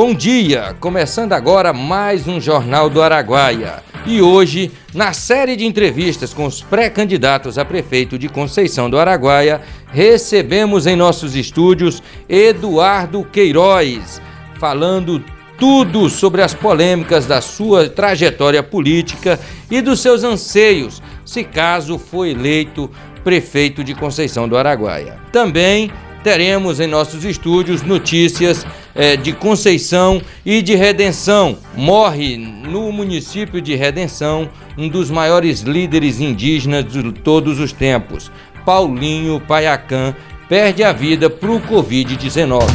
Bom dia! Começando agora mais um Jornal do Araguaia. E hoje, na série de entrevistas com os pré-candidatos a prefeito de Conceição do Araguaia, recebemos em nossos estúdios Eduardo Queiroz, falando tudo sobre as polêmicas da sua trajetória política e dos seus anseios, se caso for eleito prefeito de Conceição do Araguaia. Também teremos em nossos estúdios notícias de Conceição e de Redenção. Morre no município de Redenção um dos maiores líderes indígenas de todos os tempos. Paulinho Paiacã perde a vida para o Covid-19.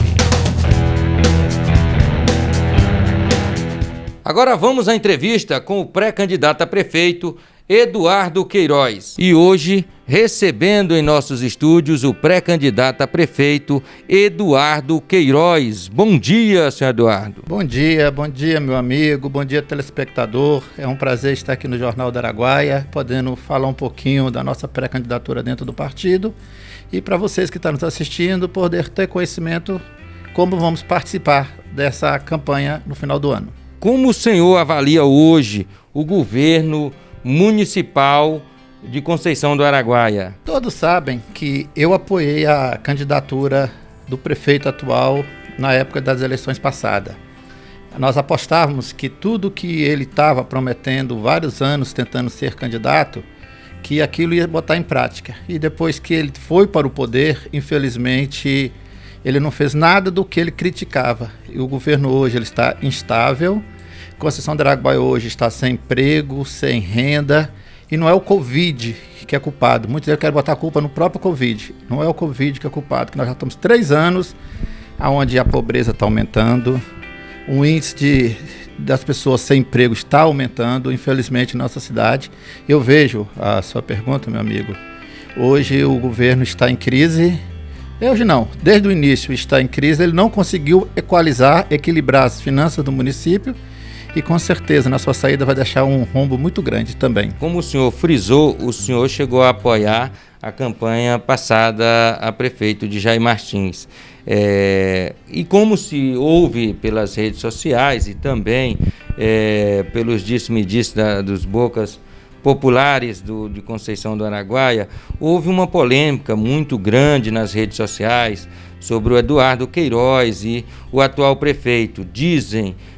Agora vamos à entrevista com o pré-candidato a prefeito, Eduardo Queiroz. E hoje, recebendo em nossos estúdios o pré-candidato a prefeito, Eduardo Queiroz. Bom dia, senhor Eduardo. Bom dia, meu amigo, bom dia, telespectador. É um prazer estar aqui no Jornal do Araguaia, podendo falar um pouquinho da nossa pré-candidatura dentro do partido. E para vocês que estão nos assistindo, poder ter conhecimento como vamos participar dessa campanha no final do ano. Como o senhor avalia hoje o governo municipal de Conceição do Araguaia? Todos sabem que eu apoiei a candidatura do prefeito atual na época das eleições passadas. Nós apostávamos que tudo que ele estava prometendo vários anos tentando ser candidato, que aquilo ia botar em prática. E depois que ele foi para o poder, infelizmente, ele não fez nada do que ele criticava. E o governo hoje ele está instável. Conceição do Araguaia hoje está sem emprego, sem renda, e não é o Covid que é culpado. Muitos querem botar a culpa no próprio Covid. Não é o Covid que é culpado, que nós já estamos 3 anos onde a pobreza está aumentando, o índice das pessoas sem emprego está aumentando, infelizmente, na nossa cidade. Eu vejo a sua pergunta, meu amigo. Hoje o governo está em crise. Hoje não, desde o início está em crise, ele não conseguiu equilibrar as finanças do município. E com certeza na sua saída vai deixar um rombo muito grande também. Como o senhor frisou, o senhor chegou a apoiar a campanha passada a prefeito de Jair Martins. E como se ouve pelas redes sociais e também pelos disse-me-disse dos bocas populares de Conceição do Araguaia, houve uma polêmica muito grande nas redes sociais sobre o Eduardo Queiroz e o atual prefeito.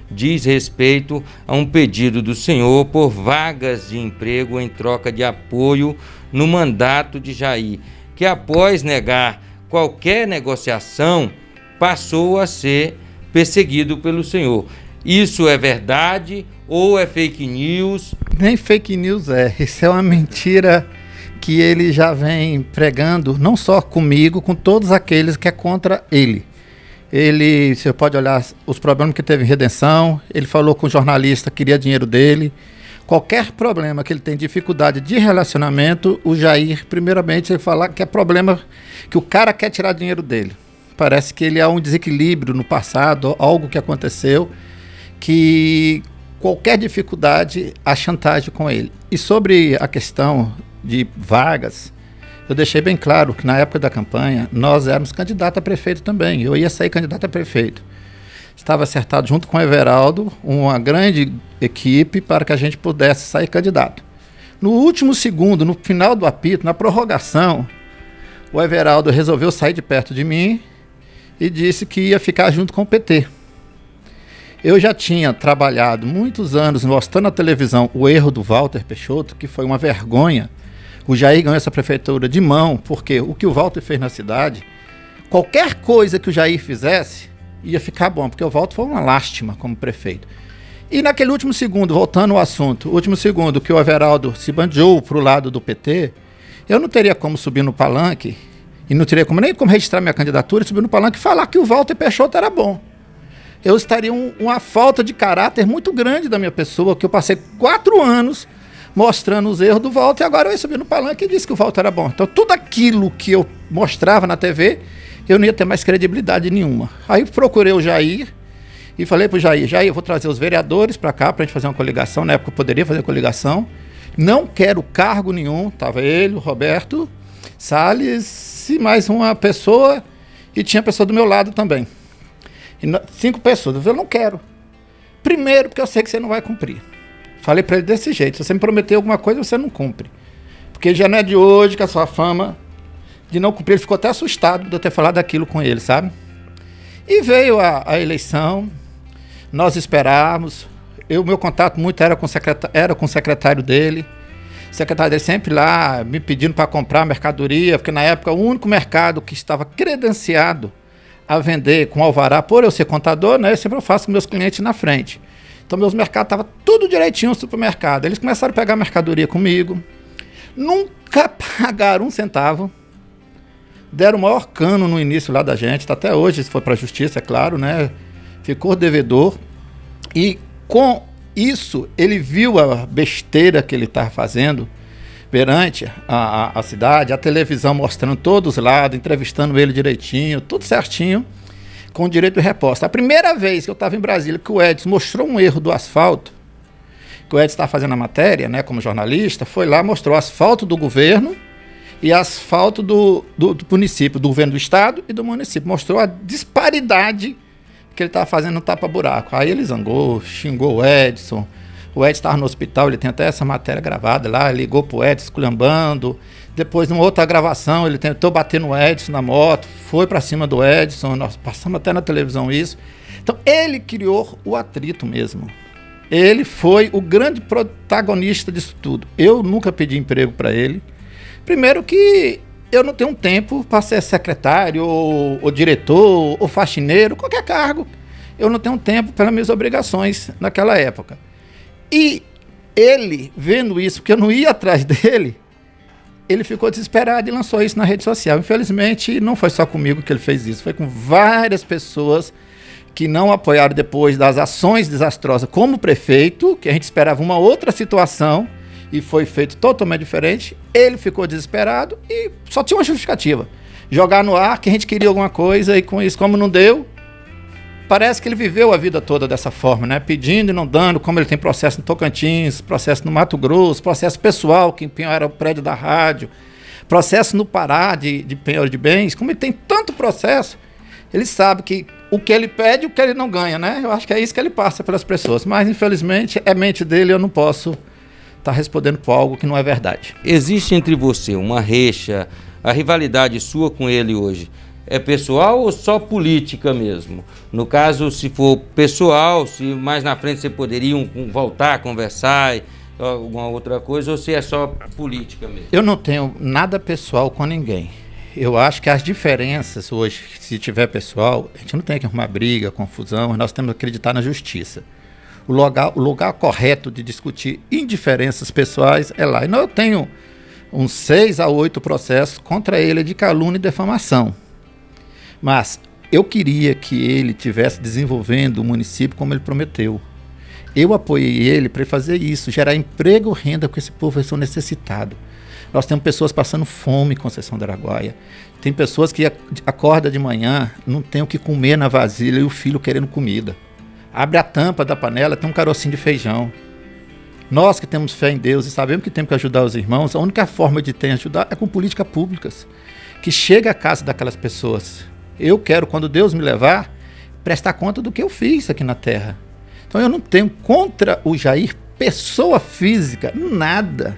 Diz respeito a um pedido do senhor por vagas de emprego em troca de apoio no mandato de Jair, que após negar qualquer negociação, passou a ser perseguido pelo senhor. Isso é verdade ou é fake news? Nem fake news isso é uma mentira que ele já vem pregando, não só comigo, com todos aqueles que é contra ele. Você pode olhar os problemas que teve em Redenção, ele falou com o jornalista, queria dinheiro dele. Qualquer problema que ele tem dificuldade de relacionamento, o Jair, primeiramente, ele fala que é problema que o cara quer tirar dinheiro dele. Parece que ele há um desequilíbrio no passado, algo que aconteceu, que qualquer dificuldade, há chantagem com ele. E sobre a questão de vagas, eu deixei bem claro que na época da campanha nós éramos candidato a prefeito também. Eu ia sair candidato a prefeito. Estava acertado junto com o Everaldo, uma grande equipe para que a gente pudesse sair candidato. No último segundo, no final do apito, na prorrogação, o Everaldo resolveu sair de perto de mim e disse que ia ficar junto com o PT. Eu já tinha trabalhado muitos anos mostrando na televisão o erro do Walter Peixoto, que foi uma vergonha. O Jair ganhou essa prefeitura de mão, porque o que o Walter fez na cidade, qualquer coisa que o Jair fizesse, ia ficar bom, porque o Walter foi uma lástima como prefeito. E naquele último segundo, voltando ao assunto, último segundo que o Everaldo se bandiou para o lado do PT, eu não teria como subir no palanque, e não teria nem como registrar minha candidatura, subir no palanque e falar que o Walter Peixoto era bom. Eu estaria uma falta de caráter muito grande da minha pessoa, que eu passei 4 anos mostrando os erros do Walter, e agora eu ia subir no palanque e disse que o Walter era bom. Então tudo aquilo que eu mostrava na TV, eu não ia ter mais credibilidade nenhuma. Aí procurei o Jair e falei pro Jair, eu vou trazer os vereadores para cá, para a gente fazer uma coligação. Na época eu poderia fazer coligação. Não quero cargo nenhum, estava ele, o Roberto Salles e mais uma pessoa, e tinha pessoa do meu lado também. 5 pessoas. Eu falei, eu não quero. Primeiro, porque eu sei que você não vai cumprir. Falei para ele desse jeito, se você me prometer alguma coisa, você não cumpre. Porque já não é de hoje que a sua fama de não cumprir, ele ficou até assustado de eu ter falado aquilo com ele, sabe? E veio a eleição, nós esperávamos, meu contato muito era com o secretário dele, o secretário dele sempre lá me pedindo para comprar mercadoria, porque na época o único mercado que estava credenciado a vender com alvará, por eu ser contador, né, eu sempre faço com meus clientes na frente. Então meus mercados estavam tudo direitinho no supermercado. Eles começaram a pegar mercadoria comigo, nunca pagaram um centavo, deram o maior cano no início lá da gente, até hoje, se foi para a justiça, é claro, né, ficou devedor. E com isso, ele viu a besteira que ele estava fazendo perante a cidade, a televisão mostrando todos os lados, entrevistando ele direitinho, tudo certinho, com direito de resposta. A primeira vez que eu estava em Brasília, que o Edson mostrou um erro do asfalto, que o Edson estava fazendo a matéria, né, como jornalista, foi lá, mostrou o asfalto do governo e asfalto do município, do governo do estado e do município. Mostrou a disparidade que ele estava fazendo no tapa-buraco. Aí ele zangou, xingou o Edson estava no hospital, ele tem até essa matéria gravada lá, ligou pro Edson esculhambando. Depois, numa outra gravação, ele tentou bater no Edson na moto, foi para cima do Edson, nós passamos até na televisão isso. Então, ele criou o atrito mesmo. Ele foi o grande protagonista disso tudo. Eu nunca pedi emprego para ele. Primeiro que eu não tenho tempo para ser secretário, ou diretor, ou faxineiro, qualquer cargo. Eu não tenho tempo pelas minhas obrigações naquela época. E ele, vendo isso, que eu não ia atrás dele, ele ficou desesperado e lançou isso na rede social. Infelizmente, não foi só comigo que ele fez isso, foi com várias pessoas que não apoiaram depois das ações desastrosas como prefeito, que a gente esperava uma outra situação, e foi feito totalmente diferente. Ele ficou desesperado e só tinha uma justificativa: jogar no ar que a gente queria alguma coisa, e com isso, como não deu, parece que ele viveu a vida toda dessa forma, né? Pedindo e não dando, como ele tem processo no Tocantins, processo no Mato Grosso, processo pessoal, que empenhara o prédio da rádio, processo no Pará de penhora de bens. Como ele tem tanto processo, ele sabe que o que ele pede e o que ele não ganha, né? Eu acho que é isso que ele passa pelas pessoas. Mas, infelizmente, é mente dele, eu não posso estar respondendo por algo que não é verdade. Existe entre você uma rixa, a rivalidade sua com ele hoje é pessoal ou só política mesmo? No caso, se for pessoal, se mais na frente você poderiam voltar a conversar, alguma outra coisa, ou se é só política mesmo? Eu não tenho nada pessoal com ninguém. Eu acho que as diferenças hoje, se tiver pessoal, a gente não tem que arrumar briga, confusão, nós temos que acreditar na justiça. O lugar correto de discutir indiferenças pessoais é lá. E eu tenho uns 6 a 8 processos contra ele de calúnia e defamação. Mas eu queria que ele estivesse desenvolvendo o município como ele prometeu. Eu apoiei ele para fazer isso, gerar emprego e renda, porque esse povo vai ser necessitado. Nós temos pessoas passando fome em Conceição do Araguaia. Tem pessoas que acordam de manhã, não tem o que comer na vasilha e o filho querendo comida. Abre a tampa da panela, tem um carocinho de feijão. Nós que temos fé em Deus e sabemos que temos que ajudar os irmãos, a única forma de ter ajudar é com políticas públicas, que chega à casa daquelas pessoas. Eu quero, quando Deus me levar, prestar conta do que eu fiz aqui na terra. Então eu não tenho contra o Jair, pessoa física, nada.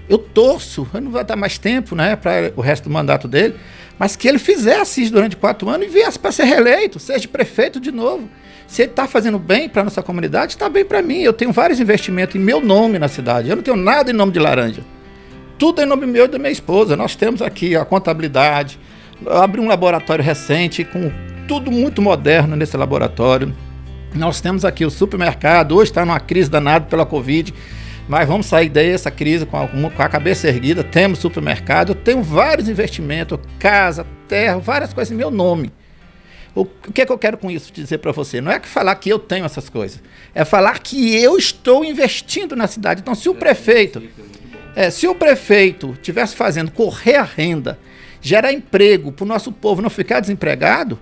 Eu torço, eu não vou dar mais tempo, né, para o resto do mandato dele, mas que ele fizesse isso durante 4 anos e viesse para ser reeleito, seja prefeito de novo. Se ele está fazendo bem para a nossa comunidade, está bem para mim. Eu tenho vários investimentos em meu nome na cidade. Eu não tenho nada em nome de Laranja. Tudo em nome meu e da minha esposa. Nós temos aqui a contabilidade. Eu abri um laboratório recente, com tudo muito moderno nesse laboratório. Nós temos aqui o supermercado. Hoje está numa crise danada pela Covid, mas vamos sair dessa crise com a cabeça erguida. Temos supermercado. Eu tenho vários investimentos, casa, terra, várias coisas em meu nome. O que é que eu quero com isso dizer para você? Não é que falar que eu tenho essas coisas, é falar que eu estou investindo na cidade. Então, se o prefeito estivesse fazendo correr a renda, gerar emprego para o nosso povo não ficar desempregado,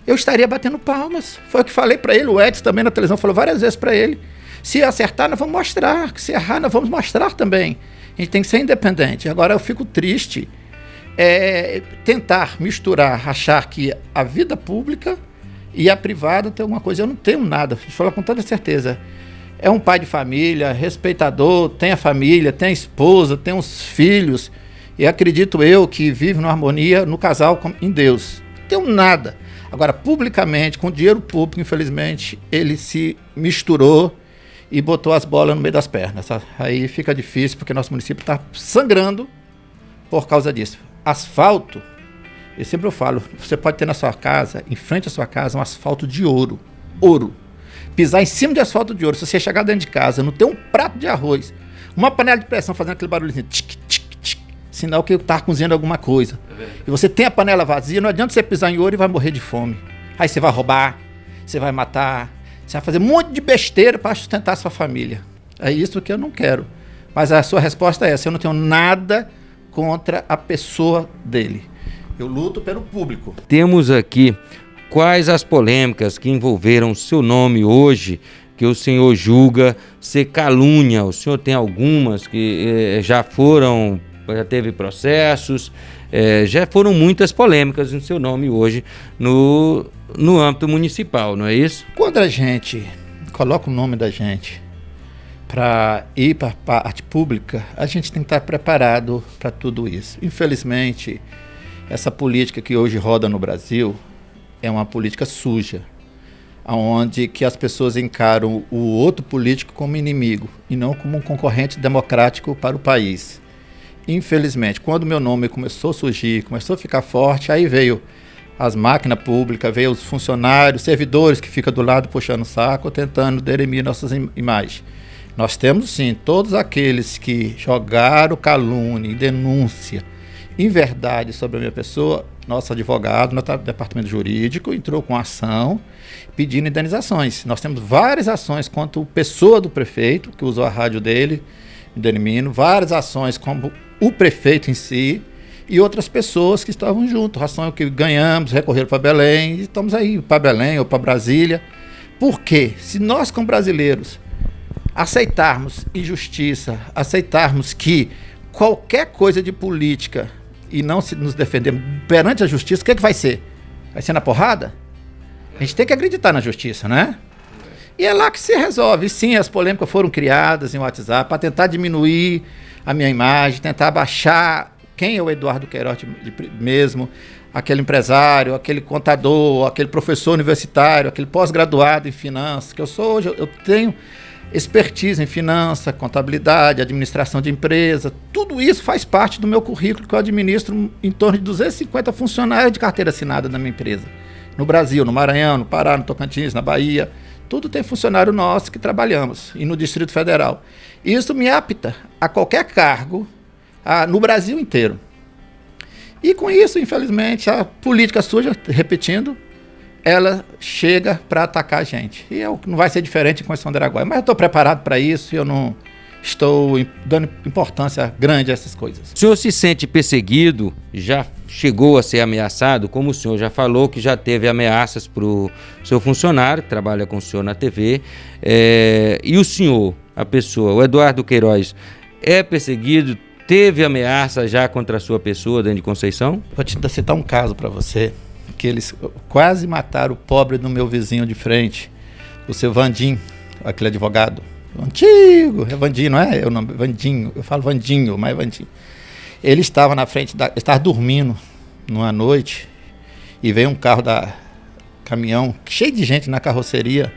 eu estaria batendo palmas. Foi o que falei para ele, o Edson também na televisão falou várias vezes para ele. Se acertar, nós vamos mostrar. Se errar, nós vamos mostrar também. A gente tem que ser independente. Agora, eu fico triste tentar misturar, achar que a vida pública E a privada tem alguma coisa, eu não tenho nada, vou falar com toda certeza. É um pai de família, respeitador, tem a família, tem a esposa, tem os filhos. E acredito eu que vive numa harmonia no casal em Deus. Não tenho nada. Agora, publicamente, com dinheiro público, infelizmente, ele se misturou e botou as bolas no meio das pernas. Aí fica difícil, porque nosso município está sangrando por causa disso. Asfalto, eu sempre falo, você pode ter na sua casa, em frente à sua casa, um asfalto de ouro. Ouro. Pisar em cima de asfalto de ouro. Se você chegar dentro de casa, não tem um prato de arroz, uma panela de pressão fazendo aquele barulhozinho, tic, tic, tic, sinal que está cozinhando alguma coisa. E você tem a panela vazia, não adianta você pisar em ouro e vai morrer de fome. Aí você vai roubar, você vai matar, você vai fazer um monte de besteira para sustentar a sua família. É isso que eu não quero. Mas a sua resposta é essa, eu não tenho nada contra a pessoa dele. Eu luto pelo público. Temos aqui quais as polêmicas que envolveram o seu nome hoje, que o senhor julga ser calúnia. O senhor tem algumas que já teve processos, já foram muitas polêmicas no seu nome hoje no âmbito municipal, não é isso? Quando a gente coloca o nome da gente para ir para a parte pública, a gente tem que estar preparado para tudo isso. Infelizmente, essa política que hoje roda no Brasil é uma política suja, onde que as pessoas encaram o outro político como inimigo e não como um concorrente democrático para o país. Infelizmente, quando meu nome começou a surgir, começou a ficar forte, aí veio as máquinas públicas, veio os funcionários, servidores que ficam do lado puxando o saco, tentando derimir nossas imagens. Nós temos sim todos aqueles que jogaram calúnia e denúncia em verdade sobre a minha pessoa. Nosso advogado, nosso departamento jurídico entrou com ação pedindo indenizações. Nós temos várias ações contra a pessoa do prefeito, que usou a rádio dele, Edelmino, várias ações como o prefeito em si e outras pessoas que estavam junto. Ação que ganhamos, recorreram para Belém, e estamos aí para Belém ou para Brasília. Por quê? Se nós, como brasileiros, aceitarmos injustiça, aceitarmos que qualquer coisa de política e não se nos defendermos perante a justiça, o que é que vai ser? Vai ser na porrada? A gente tem que acreditar na justiça, né? E é lá que se resolve. E sim, as polêmicas foram criadas em WhatsApp para tentar diminuir a minha imagem, tentar abaixar quem é o Eduardo Queiroz mesmo, aquele empresário, aquele contador, aquele professor universitário, aquele pós-graduado em finanças, que eu sou hoje, eu tenho expertise em finanças, contabilidade, administração de empresa, tudo isso faz parte do meu currículo, que eu administro em torno de 250 funcionários de carteira assinada na minha empresa. No Brasil, no Maranhão, no Pará, no Tocantins, na Bahia, tudo tem funcionário nosso que trabalhamos, e no Distrito Federal. Isso me apta a qualquer cargo no Brasil inteiro. E com isso, infelizmente, a política suja, repetindo, ela chega para atacar a gente. E não vai ser diferente com Constituição do Araguaia. Mas eu estou preparado para isso e eu não estou dando importância grande a essas coisas. O senhor se sente perseguido? Já chegou a ser ameaçado? Como o senhor já falou que já teve ameaças para o seu funcionário, que trabalha com o senhor na TV. E o senhor, a pessoa, o Eduardo Queiroz, é perseguido? Teve ameaça já contra a sua pessoa dentro de Conceição? Vou te citar um caso para você, que eles quase mataram o pobre do meu vizinho de frente, o seu Vandim, aquele advogado antigo, é Vandim, não é o nome, Vandinho, eu falo Vandinho, mas é Vandim. Ele estava na frente, estava dormindo numa noite, e veio um carro caminhão, cheio de gente na carroceria,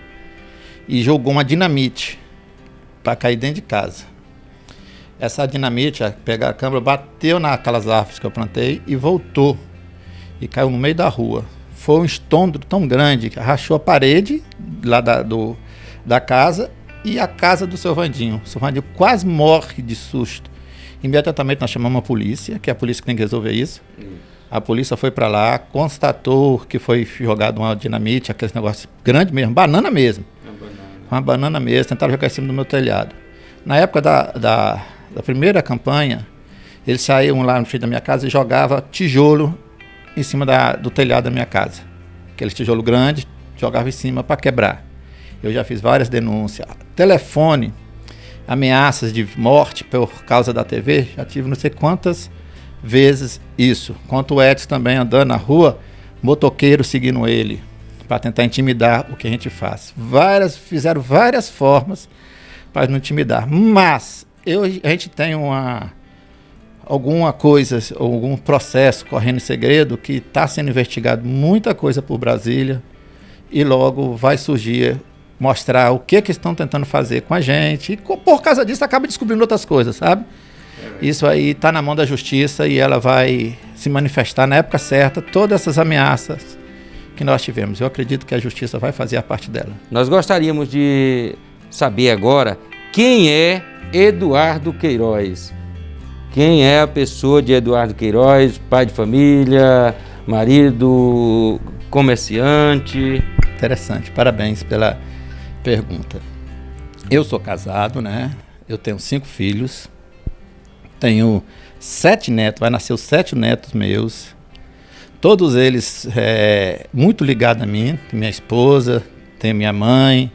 e jogou uma dinamite para cair dentro de casa. Essa dinamite, pegar a câmera, bateu naquelas árvores que eu plantei e voltou. E caiu no meio da rua. Foi um estrondo tão grande que rachou a parede lá da casa e a casa do seu Vandinho. O seu Vandinho quase morre de susto. Imediatamente nós chamamos a polícia, que é a polícia que tem que resolver isso. A polícia foi para lá, constatou que foi jogado uma dinamite, aquele negócio grande mesmo, banana mesmo. Uma banana mesmo, tentaram jogar em cima do meu telhado. Na época da primeira campanha, eles saíam lá no frente da minha casa e jogavam tijolo em cima do telhado da minha casa. Aquele tijolo grande, jogava em cima para quebrar. Eu já fiz várias denúncias. Telefone, ameaças de morte por causa da TV, já tive não sei quantas vezes isso. Quanto o Edson também andando na rua, motoqueiro seguindo ele. para tentar intimidar o que a gente faz. Fizeram várias formas para não intimidar, mas a gente tem alguma coisa, algum processo correndo em segredo que está sendo investigado, muita coisa por Brasília, e logo vai surgir, mostrar o que estão tentando fazer com a gente, e por causa disso acaba descobrindo outras coisas, sabe? Isso aí está na mão da justiça e ela vai se manifestar na época certa, todas essas ameaças que nós tivemos. Eu acredito que a justiça vai fazer a parte dela. Nós gostaríamos de saber agora quem é Eduardo Queiroz. Quem é a pessoa de Eduardo Queiroz, pai de família, marido, comerciante? Interessante, parabéns pela pergunta. Eu sou casado, né? Eu tenho 5 filhos, tenho 7 netos, vai nascer os 7 netos meus, todos eles muito ligados a mim, minha esposa, tenho minha mãe,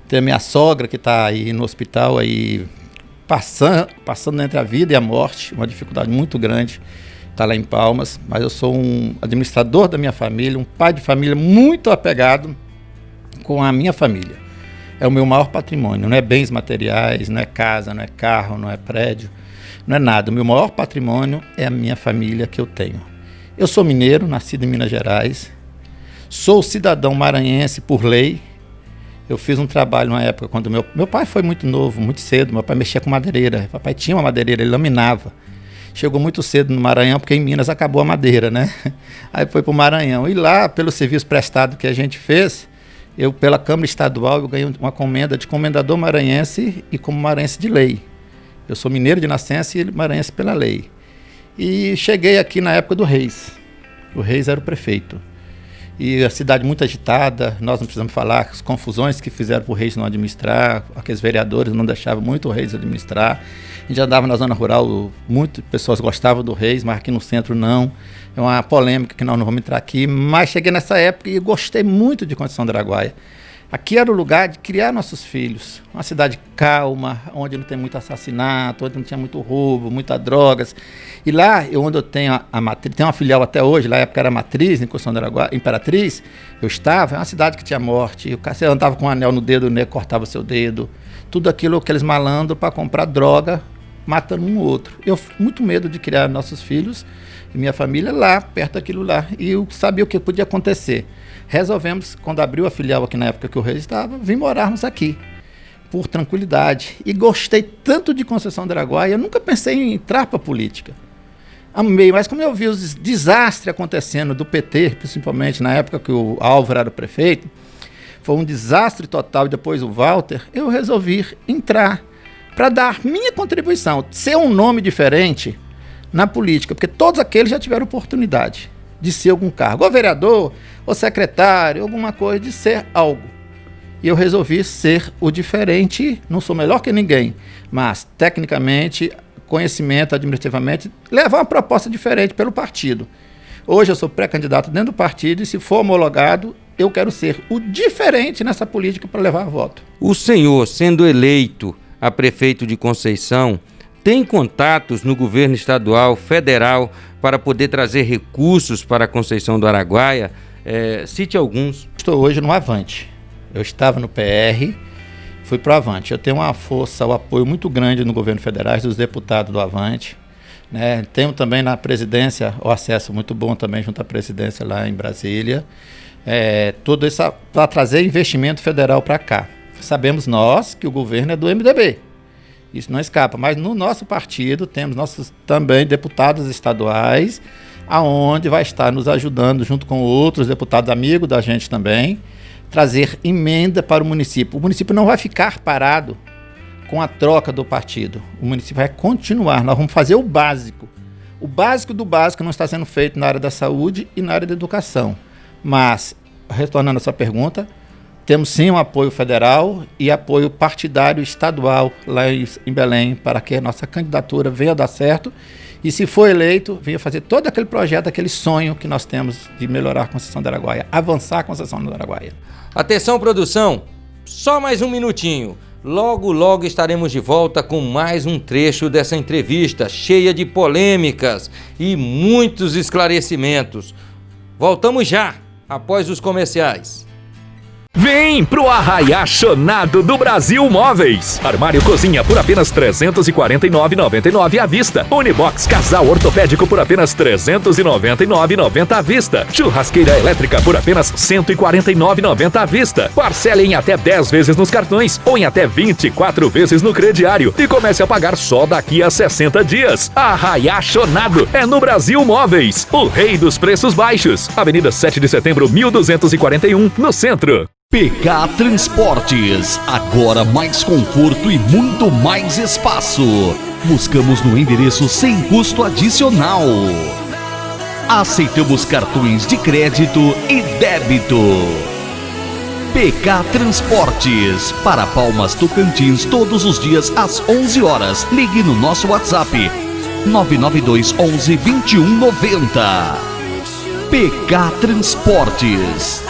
tenho minha sogra que está aí no hospital, aí, passando entre a vida e a morte, uma dificuldade muito grande, está lá em Palmas, mas eu sou um administrador da minha família, um pai de família muito apegado com a minha família. É o meu maior patrimônio, não é bens materiais, não é casa, não é carro, não é prédio, não é nada. O meu maior patrimônio é a minha família que eu tenho. Eu sou mineiro, nascido em Minas Gerais, sou cidadão maranhense por lei. Eu fiz um trabalho na época quando meu pai foi muito novo, muito cedo, meu pai mexia com madeireira, meu pai tinha uma madeireira, ele laminava. Chegou muito cedo no Maranhão, porque em Minas acabou a madeira, né? Aí foi para o Maranhão. E lá, pelo serviço prestado que a gente fez, pela Câmara Estadual, eu ganhei uma comenda de comendador maranhense e como maranhense de lei. Eu sou mineiro de nascença e maranhense pela lei. E cheguei aqui na época do Reis. O Reis era o prefeito. E a cidade muito agitada, nós não precisamos falar as confusões que fizeram para o Reis não administrar, aqueles vereadores não deixavam muito o Reis administrar. A gente andava na zona rural, muitas pessoas gostavam do Reis, mas aqui no centro não. É uma polêmica que nós não vamos entrar aqui, mas cheguei nessa época e gostei muito de Conceição do Araguaia. Aqui era o lugar de criar nossos filhos, uma cidade calma, onde não tem muito assassinato, onde não tinha muito roubo, muitas drogas. E lá, onde eu tenho a matriz, tem uma filial até hoje, lá na época era matriz, em Conceição do Araguaia, Imperatriz, eu estava, é uma cidade que tinha morte, você andava com um anel no dedo, né, cortava seu dedo, tudo aquilo, aqueles malandros para comprar droga, matando um ou outro. Eu fui muito medo de criar nossos filhos e minha família lá, perto daquilo lá, e eu sabia o que podia acontecer. Resolvemos, quando abriu a filial aqui na época que o Reis estava, vim morarmos aqui, por tranquilidade. E gostei tanto de Conceição do Araguaia, eu nunca pensei em entrar para a política. Amei, mas como eu vi os desastres acontecendo do PT, principalmente na época que o Álvaro era o prefeito, foi um desastre total, e depois o Walter, eu resolvi entrar para dar minha contribuição, ser um nome diferente na política, porque todos aqueles já tiveram oportunidade de ser algum cargo, ou vereador, ou secretário, alguma coisa, de ser algo. E eu resolvi ser o diferente, não sou melhor que ninguém, mas tecnicamente, conhecimento, administrativamente, levar uma proposta diferente pelo partido. Hoje eu sou pré-candidato dentro do partido e se for homologado, eu quero ser o diferente nessa política para levar voto. O senhor, sendo eleito a prefeito de Conceição, tem contatos no governo estadual, federal, para poder trazer recursos para a Conceição do Araguaia? Cite alguns. Estou hoje no Avante. Eu estava no PR, fui para o Avante. Eu tenho uma força, o apoio muito grande no governo federal, dos deputados do Avante. Né? Tenho também na presidência o acesso muito bom também junto à presidência lá em Brasília. Tudo isso para trazer investimento federal para cá. Sabemos nós que o governo é do MDB. Isso não escapa, mas no nosso partido temos nossos também deputados estaduais, aonde vai estar nos ajudando, junto com outros deputados amigos da gente também, trazer emenda para o município. O município não vai ficar parado com a troca do partido. O município vai continuar, nós vamos fazer o básico. O básico do básico não está sendo feito na área da saúde e na área da educação. Mas, retornando a sua pergunta, temos sim um apoio federal e apoio partidário estadual lá em Belém para que a nossa candidatura venha a dar certo e, se for eleito, venha fazer todo aquele projeto, aquele sonho que nós temos de melhorar a Conceição do Araguaia, avançar a Conceição do Araguaia. Atenção, produção, só mais um minutinho. Logo, logo estaremos de volta com mais um trecho dessa entrevista cheia de polêmicas e muitos esclarecimentos. Voltamos já, após os comerciais. Vem pro arraiachonado do Brasil Móveis. Armário cozinha por apenas R$ 349,99 à vista. Unibox casal ortopédico por apenas R$ 399,90 à vista. Churrasqueira elétrica por apenas R$ 149,90 à vista. Parcele em até 10 vezes nos cartões ou em até 24 vezes no crediário. E comece a pagar só daqui a 60 dias. Arraiachonado é no Brasil Móveis, o rei dos preços baixos. Avenida 7 de Setembro, 1241, no centro. PK Transportes, agora mais conforto e muito mais espaço. Buscamos no endereço sem custo adicional. Aceitamos cartões de crédito e débito. PK Transportes, para Palmas Tocantins, todos os dias às 11 horas. Ligue no nosso WhatsApp 992 11 2190. PK Transportes,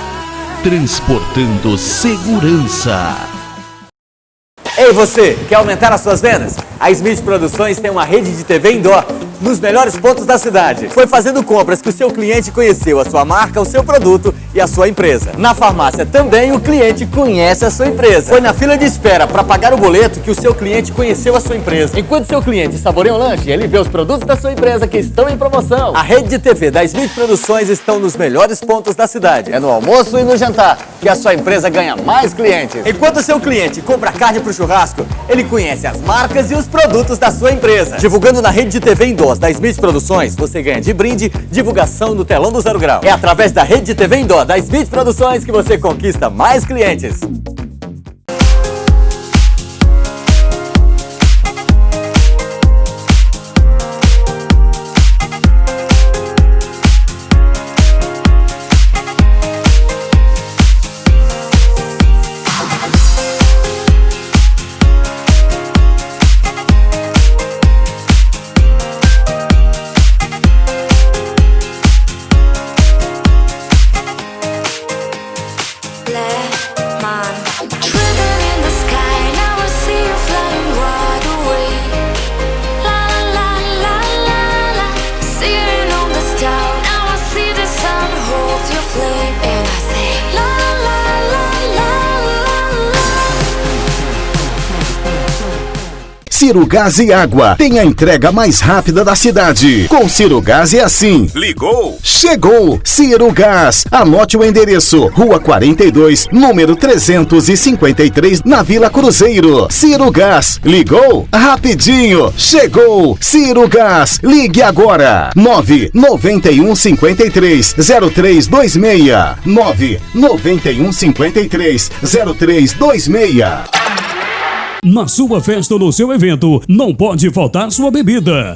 transportando segurança. Ei você, quer aumentar as suas vendas? A Smith Produções tem uma rede de TV indoor nos melhores pontos da cidade. Foi fazendo compras que o seu cliente conheceu a sua marca, o seu produto e a sua empresa. Na farmácia também o cliente conhece a sua empresa. Foi na fila de espera para pagar o boleto que o seu cliente conheceu a sua empresa. Enquanto seu cliente saboreia um lanche, ele vê os produtos da sua empresa que estão em promoção. A rede de TV da Smith Produções estão nos melhores pontos da cidade. É no almoço e no jantar que a sua empresa ganha mais clientes. Enquanto o seu cliente compra carne para o churrasco, ele conhece as marcas e os produtos da sua empresa. Divulgando na rede de TV indoor da Smith Produções, você ganha de brinde divulgação no telão do Zero Grau. É através da rede de TV indoor da Smith Produções que você conquista mais clientes. Ciro Gás e Água tem a entrega mais rápida da cidade. Com Ciro Gás é assim. Ligou? Chegou! Ciro Gás. Anote o endereço. Rua 42, número 353, na Vila Cruzeiro. Ciro Gás. Ligou? Rapidinho. Chegou! Ciro Gás. Ligue agora. 991 53 0326. 991 53 0326. Na sua festa ou no seu evento, não pode faltar sua bebida.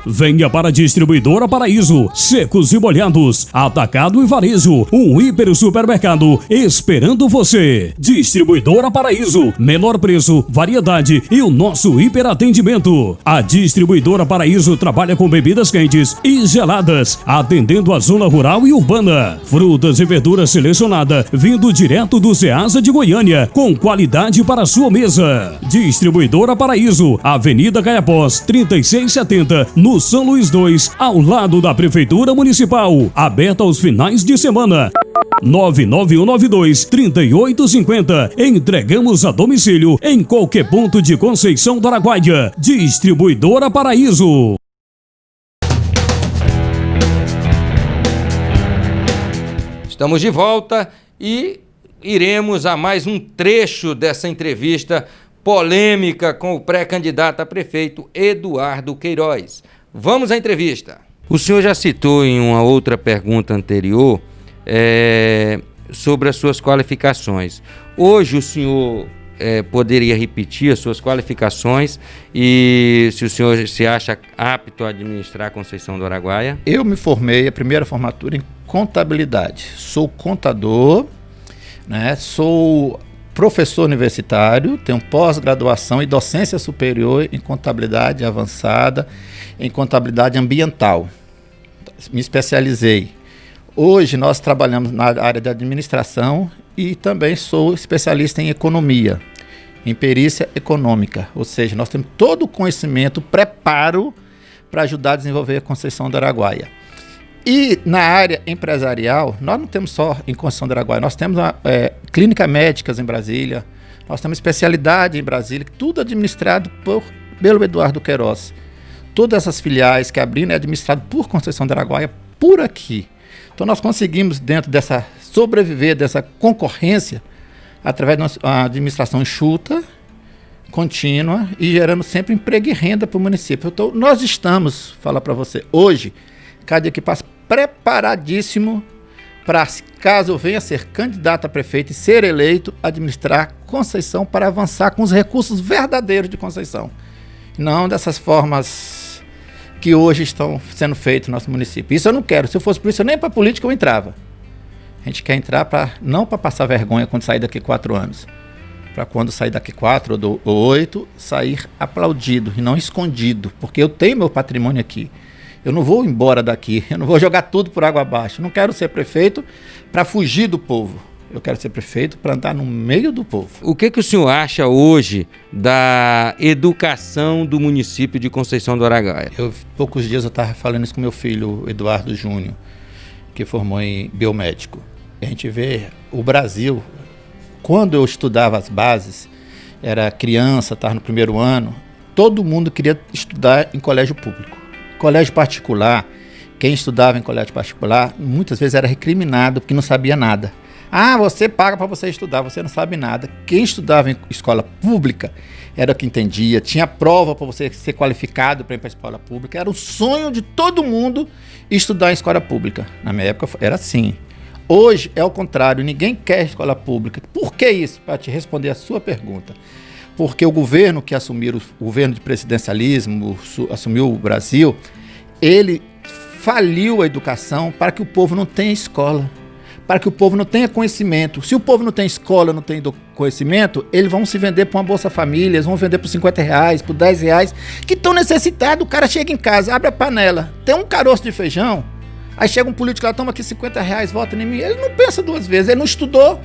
Venha para a Distribuidora Paraíso, secos e molhados, atacado e varejo, um hiper supermercado esperando você. Distribuidora Paraíso, menor preço, variedade e o nosso hiper atendimento. A Distribuidora Paraíso trabalha com bebidas quentes e geladas, atendendo a zona rural e urbana. Frutas e verduras selecionadas, vindo direto do Ceasa de Goiânia, com qualidade para sua mesa. Distribuidora Paraíso, Avenida Caiapós, 3670, no São Luís 2, ao lado da Prefeitura Municipal. Aberta aos finais de semana. 99192-3850. Entregamos a domicílio em qualquer ponto de Conceição do Araguaia. Distribuidora Paraíso. Estamos de volta e iremos a mais um trecho dessa entrevista polêmica com o pré-candidato a prefeito Eduardo Queiroz. Vamos à entrevista. O senhor já citou em uma outra pergunta anterior sobre as suas qualificações. Hoje o senhor poderia repetir as suas qualificações e se o senhor se acha apto a administrar a Conceição do Araguaia? Eu me formei, a primeira formatura em contabilidade. Sou contador, né? Sou professor universitário, tenho pós-graduação e docência superior em contabilidade avançada, em contabilidade ambiental. Me especializei. Hoje nós trabalhamos na área de administração e também sou especialista em economia, em perícia econômica. Ou seja, nós temos todo o conhecimento, preparo para ajudar a desenvolver a Conceição do Araguaia. E na área empresarial, nós não temos só em Conceição do Araguaia, nós temos clínicas médicas em Brasília, nós temos especialidade em Brasília, tudo administrado pelo Eduardo Queiroz. Todas essas filiais que abriram é administrado por Conceição do Araguaia, por aqui. Então nós conseguimos, dentro dessa sobreviver, dessa concorrência, através de uma administração enxuta, contínua e gerando sempre emprego e renda para o município. Então nós estamos, falar para você, hoje, cada dia que passa, preparadíssimo para, caso eu venha a ser candidato a prefeito e ser eleito, administrar Conceição para avançar com os recursos verdadeiros de Conceição. Não dessas formas que hoje estão sendo feitas no nosso município. Isso eu não quero. Se eu fosse por isso, nem para política eu entrava. A gente quer entrar não para passar vergonha quando sair daqui 4 anos. Para quando sair daqui 4 ou 8, sair aplaudido e não escondido. Porque eu tenho meu patrimônio aqui. Eu não vou embora daqui. Eu não vou jogar tudo por água abaixo. Eu não quero ser prefeito para fugir do povo. Eu quero ser prefeito para andar no meio do povo. O que o senhor acha hoje da educação do município de Conceição do Araguaia? Poucos dias eu estava falando isso com meu filho, Eduardo Júnior, que formou em biomédico. A gente vê o Brasil, quando eu estudava as bases, era criança, estava no primeiro ano, todo mundo queria estudar em colégio público. Colégio particular, quem estudava em colégio particular, muitas vezes era recriminado porque não sabia nada. Ah, você paga para você estudar, você não sabe nada. Quem estudava em escola pública era o que entendia, tinha prova para você ser qualificado para ir para a escola pública. Era o sonho de todo mundo estudar em escola pública. Na minha época era assim. Hoje é o contrário, ninguém quer escola pública. Por que isso? Para te responder a sua pergunta. Porque o governo que assumiu, o governo de presidencialismo, assumiu o Brasil, ele faliu a educação para que o povo não tenha escola. Para que o povo não tenha conhecimento. Se o povo não tem escola, não tem conhecimento, eles vão se vender para uma Bolsa Família, eles vão vender por R$50, por R$10, que estão necessitados. O cara chega em casa, abre a panela, tem um caroço de feijão, aí chega um político lá, toma aqui R$50, vota em mim. Ele não pensa 2 vezes, ele não estudou,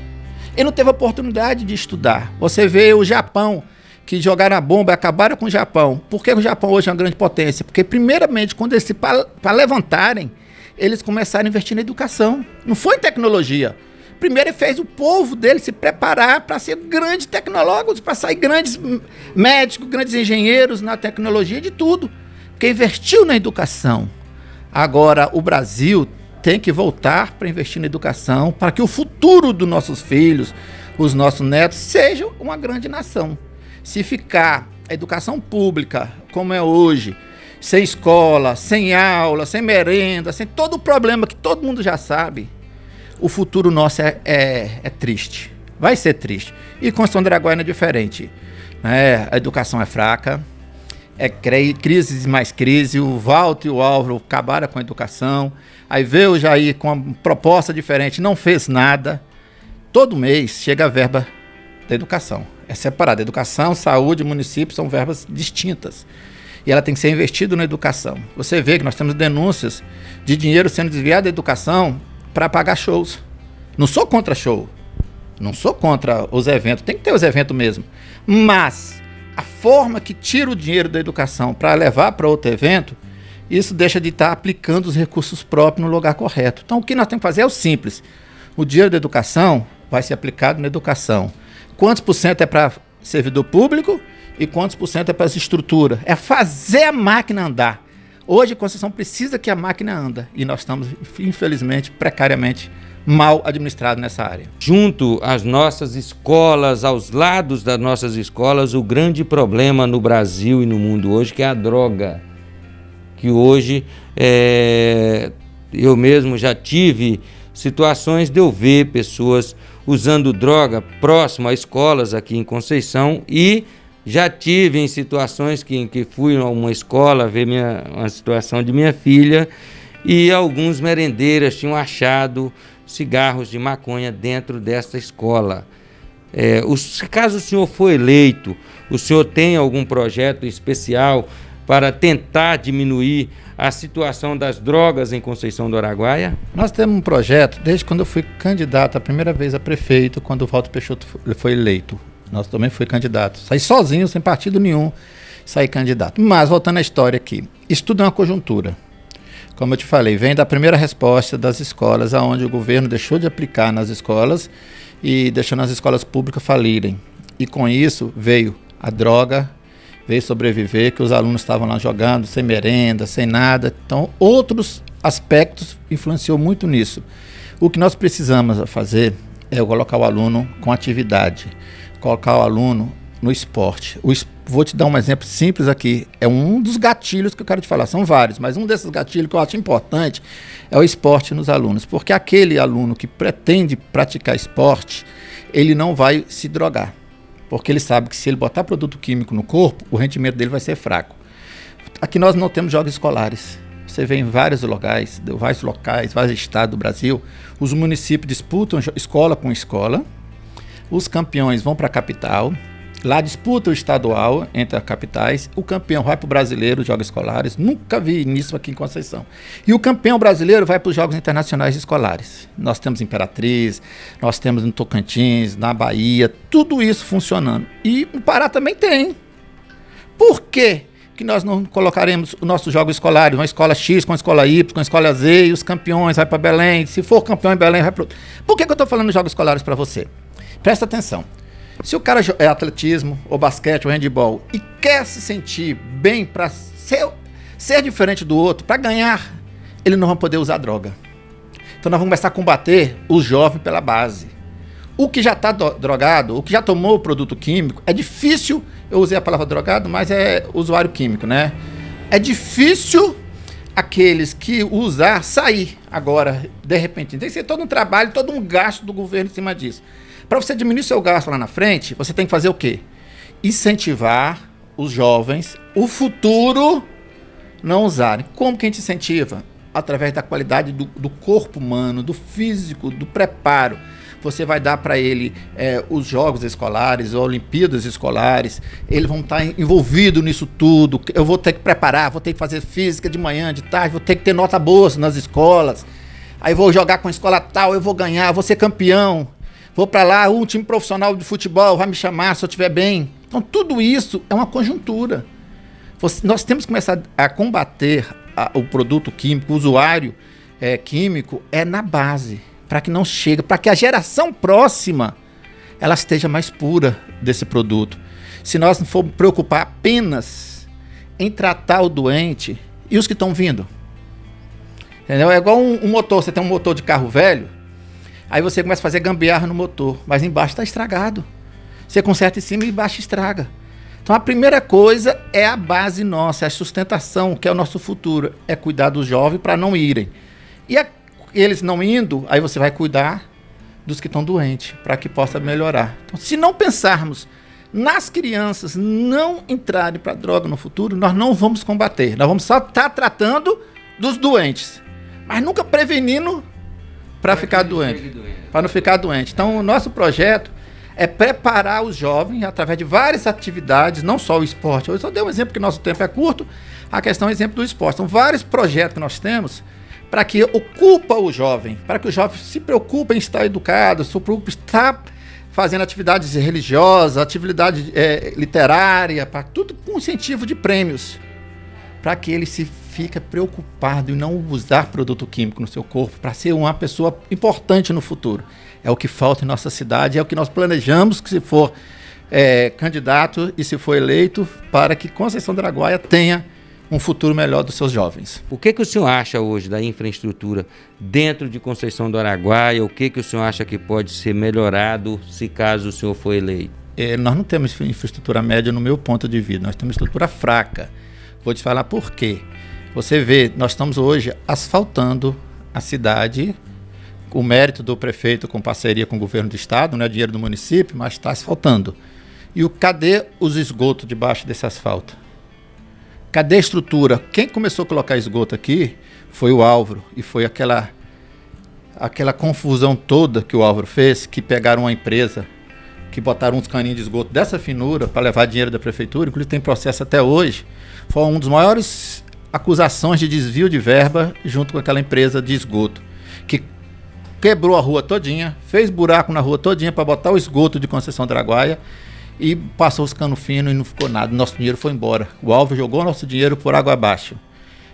ele não teve a oportunidade de estudar. Você vê o Japão, que jogaram a bomba e acabaram com o Japão. Por que o Japão hoje é uma grande potência? Porque, primeiramente, quando eles para levantarem, eles começaram a investir na educação. Não foi em tecnologia. Primeiro ele fez o povo dele se preparar para ser grandes tecnólogos, para sair grandes médicos, grandes engenheiros na tecnologia, de tudo. Porque investiu na educação. Agora, o Brasil tem que voltar para investir na educação, para que o futuro dos nossos filhos, os nossos netos, seja uma grande nação. Se ficar a educação pública, como é hoje, sem escola, sem aula, sem merenda, sem todo o problema que todo mundo já sabe, o futuro nosso é triste. Vai ser triste. E Conceição do Araguaia é diferente. A educação é fraca, crise mais crise. O Walter e o Álvaro acabaram com a educação. Aí veio o Jair com uma proposta diferente, não fez nada. Todo mês chega a verba da educação. É separada. Educação, saúde e município são verbas distintas. E ela tem que ser investida na educação. Você vê que nós temos denúncias de dinheiro sendo desviado da educação para pagar shows. Não sou contra show. Não sou contra os eventos. Tem que ter os eventos mesmo. Mas a forma que tira o dinheiro da educação para levar para outro evento, isso deixa de estar aplicando os recursos próprios no lugar correto. Então o que nós temos que fazer é o simples. O dinheiro da educação vai ser aplicado na educação. Quantos % é para servidor público? E quantos % é para essa estrutura? É fazer a máquina andar. Hoje a Conceição precisa que a máquina anda. E nós estamos, infelizmente, precariamente, mal administrados nessa área. Junto às nossas escolas, aos lados das nossas escolas, o grande problema no Brasil e no mundo hoje, que é a droga. Que hoje, eu mesmo já tive situações de eu ver pessoas usando droga próximo a escolas aqui em Conceição e já tive em situações que fui a uma escola ver uma situação de minha filha e alguns merendeiras tinham achado cigarros de maconha dentro dessa escola. Caso o senhor for eleito, o senhor tem algum projeto especial para tentar diminuir a situação das drogas em Conceição do Araguaia? Nós temos um projeto, desde quando eu fui candidato a primeira vez a prefeito, quando o Walter Peixoto foi eleito. Nós também fui candidato. Saí sozinho, sem partido nenhum, saí candidato. Mas, voltando à história aqui, isso tudo é uma conjuntura. Como eu te falei, vem da primeira resposta das escolas, aonde o governo deixou de aplicar nas escolas e deixando as escolas públicas falirem. E com isso veio a droga, veio sobreviver, que os alunos estavam lá jogando, sem merenda, sem nada. Então, outros aspectos influenciou muito nisso. O que nós precisamos fazer é colocar o aluno com atividade, colocar o aluno no esporte. Vou te dar um exemplo simples aqui. É um dos gatilhos que eu quero te falar. São vários, mas um desses gatilhos que eu acho importante é o esporte nos alunos. Porque aquele aluno que pretende praticar esporte, ele não vai se drogar. Porque ele sabe que se ele botar produto químico no corpo, o rendimento dele vai ser fraco. Aqui nós não temos jogos escolares. Você vê em vários locais, vários estados do Brasil, os municípios disputam escola com escola, os campeões vão para a capital, lá disputa o estadual entre as capitais, o campeão vai para o brasileiro, os jogos escolares, nunca vi isso aqui em Conceição. E o campeão brasileiro vai para os jogos internacionais escolares. Nós temos Imperatriz, nós temos no Tocantins, na Bahia, tudo isso funcionando. E no Pará também tem. Por quê que nós não colocaremos os nossos jogos escolares, uma escola X com a escola Y, com a escola Z, e os campeões vai para Belém, se for campeão em Belém vai para... Por que eu estou falando de jogos escolares para você? Presta atenção. Se o cara é atletismo, ou basquete, ou handebol, e quer se sentir bem para ser diferente do outro, para ganhar, ele não vai poder usar droga. Então nós vamos começar a combater o jovem pela base. O que já está drogado, o que já tomou o produto químico, é difícil, eu usei a palavra drogado, mas é usuário químico, né? É difícil aqueles que usar sair agora, de repente. Tem que ser todo um trabalho, todo um gasto do governo em cima disso. Para você diminuir seu gasto lá na frente, você tem que fazer o quê? Incentivar os jovens, o futuro, não usarem. Como que a gente incentiva? Através da qualidade do corpo humano, do físico, do preparo. Você vai dar para ele os jogos escolares, Olimpíadas escolares, eles vão estar envolvidos nisso tudo. Eu vou ter que preparar, vou ter que fazer física de manhã, de tarde, vou ter que ter nota boa nas escolas. Aí vou jogar com a escola tal, eu vou ganhar, vou ser campeão. Vou para lá, um time profissional de futebol vai me chamar se eu estiver bem. Então tudo isso é uma conjuntura. Nós temos que começar a combater o produto químico, o usuário químico na base, para que não chegue, para que a geração próxima ela esteja mais pura desse produto. Se nós não formos preocupar apenas em tratar o doente e os que estão vindo. Entendeu? É igual um motor, você tem um motor de carro velho, aí você começa a fazer gambiarra no motor, mas embaixo está estragado. Você conserta em cima e embaixo estraga. Então a primeira coisa é a base nossa, a sustentação, que é o nosso futuro, é cuidar dos jovens para não irem. E eles não indo, aí você vai cuidar dos que estão doentes, para que possa melhorar. Então, se não pensarmos nas crianças não entrarem para a droga no futuro, nós não vamos combater. Nós vamos só estar tratando dos doentes, mas nunca prevenindo para ficar doente, para não ficar doente. Então, o nosso projeto é preparar os jovens através de várias atividades, não só o esporte. Eu só dei um exemplo que nosso tempo é curto, a questão é o exemplo do esporte. São vários projetos que nós temos para que ocupa o jovem, para que o jovem se preocupe em estar educado, se preocupe em estar fazendo atividades religiosas, atividade literária, para tudo com incentivo de prêmios, para que ele se fique preocupado em não usar produto químico no seu corpo, para ser uma pessoa importante no futuro. É o que falta em nossa cidade, é o que nós planejamos que se for candidato e se for eleito, para que Conceição do Araguaia tenha um futuro melhor dos seus jovens. O que o senhor acha hoje da infraestrutura dentro de Conceição do Araguaia? O que o senhor acha que pode ser melhorado se caso o senhor for eleito? Nós não temos infraestrutura média no meu ponto de vista, nós temos estrutura fraca. Vou te falar por quê. Você vê, nós estamos hoje asfaltando a cidade, o mérito do prefeito com parceria com o governo do estado, não é dinheiro do município, mas está asfaltando. E cadê os esgotos debaixo desse asfalto? Cadê a estrutura? Quem começou a colocar esgoto aqui foi o Álvaro, e foi aquela confusão toda que o Álvaro fez, que pegaram uma empresa, que botaram uns caninhos de esgoto dessa finura para levar dinheiro da prefeitura, inclusive tem processo até hoje. Foi um dos maiores acusações de desvio de verba junto com aquela empresa de esgoto, que quebrou a rua todinha, fez buraco na rua todinha para botar o esgoto de Conceição do Araguaia e passou os canos finos e não ficou nada. Nosso dinheiro foi embora. O Álvaro jogou nosso dinheiro por água abaixo.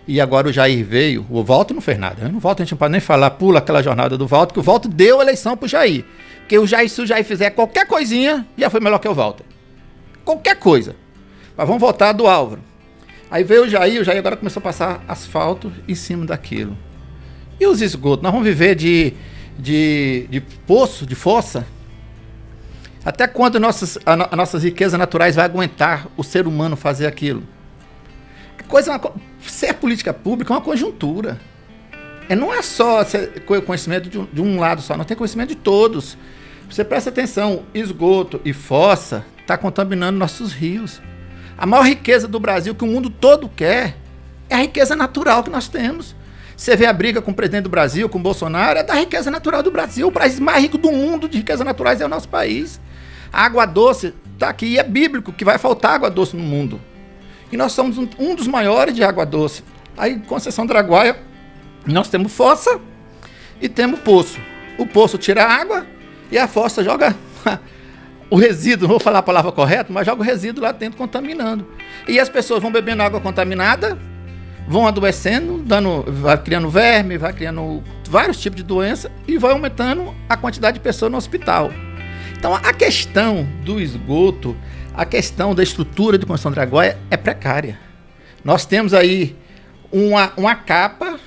E agora o Jair veio, o Walter não fez nada. No Walter a gente não pode nem falar, pula aquela jornada do Walter, que o Walter deu a eleição pro Jair. Porque o Jair, se o Jair fizer qualquer coisinha, já foi melhor que o Walter. Qualquer coisa. Mas vamos voltar do Álvaro. Aí veio o Jair agora começou a passar asfalto em cima daquilo. E os esgotos? Nós vamos viver de poço, de fossa? Até quando nossas riquezas naturais vai aguentar o ser humano fazer aquilo? Ser política pública é uma conjuntura. Não é só conhecimento de um lado só, não tem conhecimento de todos. Você presta atenção, esgoto e fossa está contaminando nossos rios. A maior riqueza do Brasil, que o mundo todo quer, é a riqueza natural que nós temos. Você vê a briga com o presidente do Brasil, com o Bolsonaro, é da riqueza natural do Brasil. O país mais rico do mundo de riquezas naturais é o nosso país. A água doce está aqui, e é bíblico que vai faltar água doce no mundo. E nós somos um dos maiores de água doce. Aí, Conceição do Araguaia, nós temos fossa e temos poço. O poço tira a água e a fossa joga o resíduo, não vou falar a palavra correta, mas joga o resíduo lá dentro contaminando. E as pessoas vão bebendo água contaminada, vão adoecendo, vai criando verme, vai criando vários tipos de doença e vai aumentando a quantidade de pessoas no hospital. Então a questão do esgoto, a questão da estrutura de Conceição do Araguaia é precária. Nós temos aí uma capa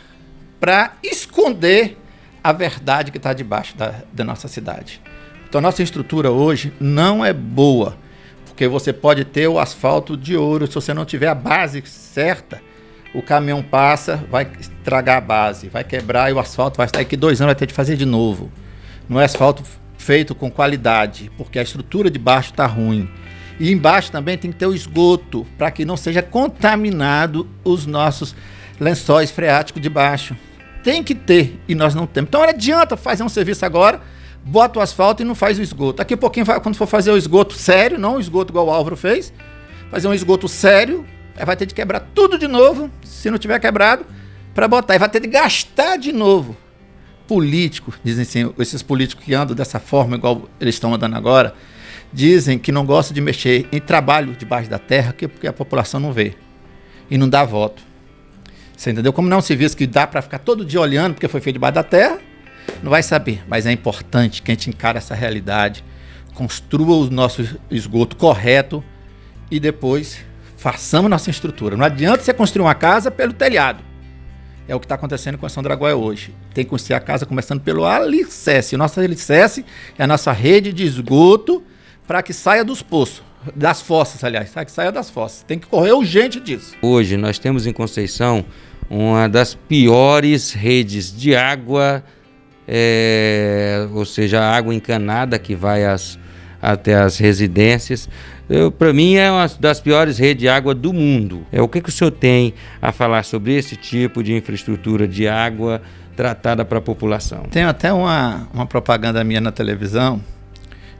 para esconder a verdade que está debaixo da nossa cidade. Então a nossa estrutura hoje não é boa, porque você pode ter o asfalto de ouro, se você não tiver a base certa, o caminhão passa, vai estragar a base, vai quebrar e o asfalto vai estar aqui 2 anos, vai ter de fazer de novo. Não é asfalto feito com qualidade, porque a estrutura de baixo está ruim. E embaixo também tem que ter o esgoto, para que não seja contaminado os nossos lençóis freáticos de baixo. Tem que ter, e nós não temos. Então não adianta fazer um serviço agora, bota o asfalto e não faz o esgoto. Daqui a pouquinho, quando for fazer o esgoto sério, não o esgoto igual o Álvaro fez, fazer um esgoto sério, vai ter de quebrar tudo de novo, se não tiver quebrado, para botar. E vai ter de gastar de novo. Político, dizem assim, esses políticos que andam dessa forma, igual eles estão andando agora, dizem que não gostam de mexer em trabalho debaixo da terra, porque a população não vê. E não dá voto. Você entendeu? Como não é um serviço que dá para ficar todo dia olhando, porque foi feito debaixo da terra, não vai saber. Mas é importante que a gente encare essa realidade, construa o nosso esgoto correto e depois façamos nossa estrutura. Não adianta você construir uma casa pelo telhado. É o que está acontecendo com a Conceição do Araguaia hoje. Tem que construir a casa começando pelo alicerce. O nosso alicerce é a nossa rede de esgoto para que saia dos poços, das fossas, aliás, para que saia das fossas. Tem que correr urgente disso. Hoje nós temos em Conceição uma das piores redes de água, ou seja, a água encanada que vai até as residências. Para mim é uma das piores redes de água do mundo. O que o senhor tem a falar sobre esse tipo de infraestrutura de água tratada para a população? Tem até uma propaganda minha na televisão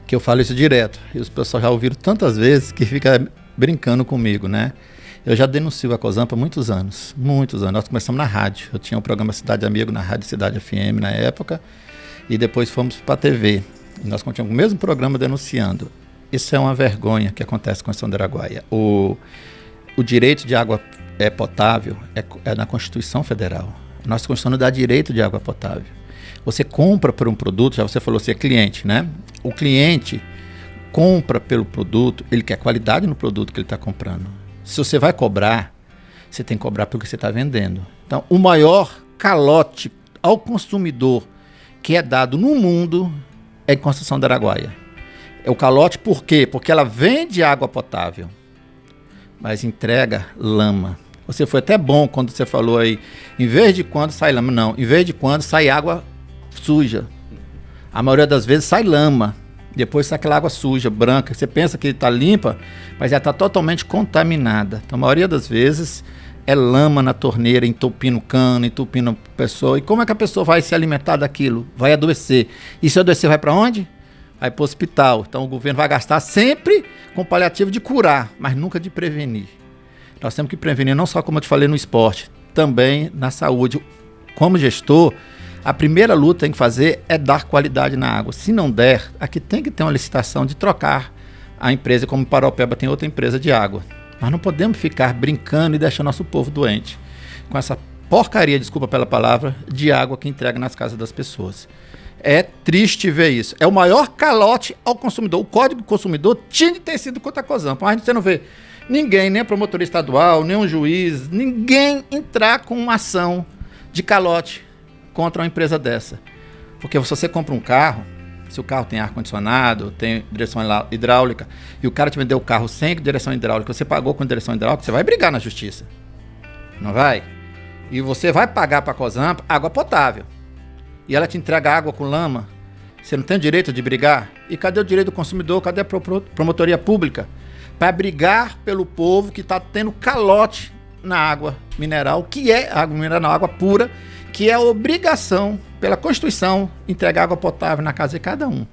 que eu falo isso direto. E os pessoal já ouviram tantas vezes que fica brincando comigo, né? Eu já denuncio a Cosanpa há muitos anos. Nós começamos na rádio. Eu tinha um programa Cidade Amigo na Rádio Cidade FM na época. E depois fomos para a TV. E nós continuamos com o mesmo programa denunciando. Isso é uma vergonha que acontece com a Conceição do Araguaia. O direito de água potável é na Constituição Federal. A nossa Constituição não dá direito de água potável. Você compra por um produto, já você falou, você é cliente, né? O cliente compra pelo produto, ele quer qualidade no produto que ele está comprando. Se você vai cobrar, você tem que cobrar pelo que você está vendendo. Então, o maior calote ao consumidor que é dado no mundo é em Conceição do Araguaia. É o calote por quê? Porque ela vende água potável, mas entrega lama. Você foi até bom quando você falou aí, em vez de quando sai lama, não, em vez de quando sai água suja. A maioria das vezes sai lama, depois sai aquela água suja, branca, você pensa que está limpa, mas ela está totalmente contaminada. Então a maioria das vezes é lama na torneira, entupindo cano, entupindo a pessoa. E como é que a pessoa vai se alimentar daquilo? Vai adoecer. E se adoecer vai para onde? Vai para o hospital. Então o governo vai gastar sempre com o paliativo de curar, mas nunca de prevenir. Nós temos que prevenir não só, como eu te falei, no esporte, também na saúde. Como gestor, a primeira luta que tem que fazer é dar qualidade na água. Se não der, aqui tem que ter uma licitação de trocar a empresa, como Paraupeba tem outra empresa de água. Nós não podemos ficar brincando e deixar nosso povo doente. com essa porcaria, desculpa pela palavra, de água que entrega nas casas das pessoas. É triste ver isso. É o maior calote ao consumidor. O Código do Consumidor tinha de ter sido contra a Cosampa, mas você não vê ninguém, nem a promotoria estadual, nem um juiz, ninguém entrar com uma ação de calote contra uma empresa dessa. Porque se você compra um carro, se o carro tem ar-condicionado, tem direção hidráulica, e o cara te vendeu o carro sem direção hidráulica, você pagou com direção hidráulica, você vai brigar na justiça. Não vai? E você vai pagar para a Cosampa água potável. E ela te entrega água com lama. Você não tem o direito de brigar? E cadê o direito do consumidor? Cadê a promotoria pública? Para brigar pelo povo que está tendo calote na água mineral, que é água mineral, água pura, que é a obrigação, pela Constituição, entregar água potável na casa de cada um.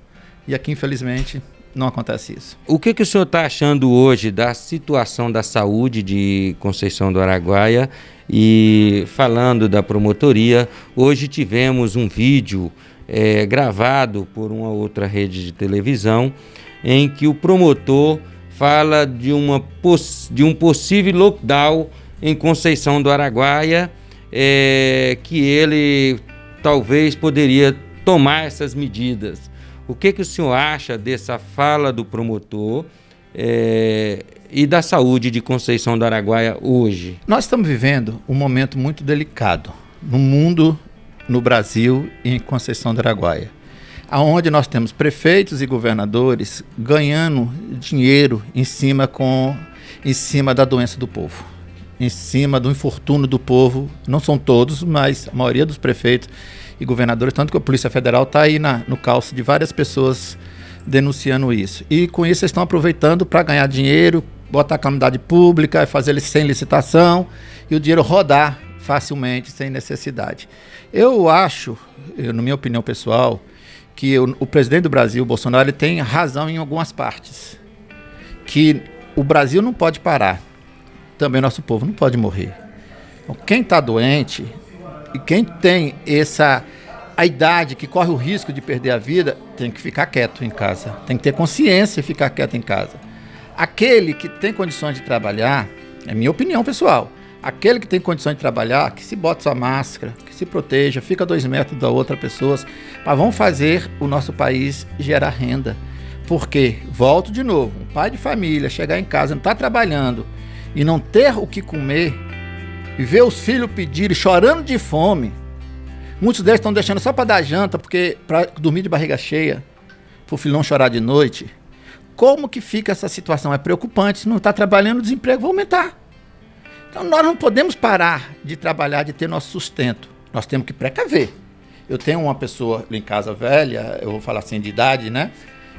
E aqui, infelizmente, não acontece isso. O que o senhor está achando hoje da situação da saúde de Conceição do Araguaia? E falando da promotoria, hoje tivemos um vídeo gravado por uma outra rede de televisão em que o promotor fala de um possível lockdown em Conceição do Araguaia, que ele talvez poderia tomar essas medidas. O que o senhor acha dessa fala do promotor e da saúde de Conceição do Araguaia hoje? Nós estamos vivendo um momento muito delicado no mundo, no Brasil e em Conceição do Araguaia, onde nós temos prefeitos e governadores ganhando dinheiro em cima da doença do povo, em cima do infortúnio do povo. Não são todos, mas a maioria dos prefeitos e governadores, tanto que a Polícia Federal está aí no calço de várias pessoas denunciando isso. E com isso eles estão aproveitando para ganhar dinheiro, botar calamidade pública, fazer sem licitação e o dinheiro rodar facilmente, sem necessidade. Eu acho, na minha opinião pessoal, que o presidente do Brasil, Bolsonaro, ele tem razão em algumas partes. Que o Brasil não pode parar. Também nosso povo não pode morrer. Então, quem está doente e quem tem a idade que corre o risco de perder a vida, tem que ficar quieto em casa. Tem que ter consciência e ficar quieto em casa. Aquele que tem condições de trabalhar, é minha opinião pessoal, aquele que tem condições de trabalhar, que se bota sua máscara, que se proteja, fica 2 metros da outra pessoa, mas vamos fazer o nosso país gerar renda. Porque, volto de novo, um pai de família chegar em casa, não está trabalhando e não ter o que comer, e ver os filhos pedirem, chorando de fome. Muitos deles estão deixando só para dar janta, para dormir de barriga cheia, para o filho não chorar de noite. Como que fica essa situação? É preocupante. Se não está trabalhando, o desemprego vai aumentar. Então nós não podemos parar de trabalhar, de ter nosso sustento. Nós temos que precaver. Eu tenho uma pessoa lá em casa velha, eu vou falar assim de idade, né?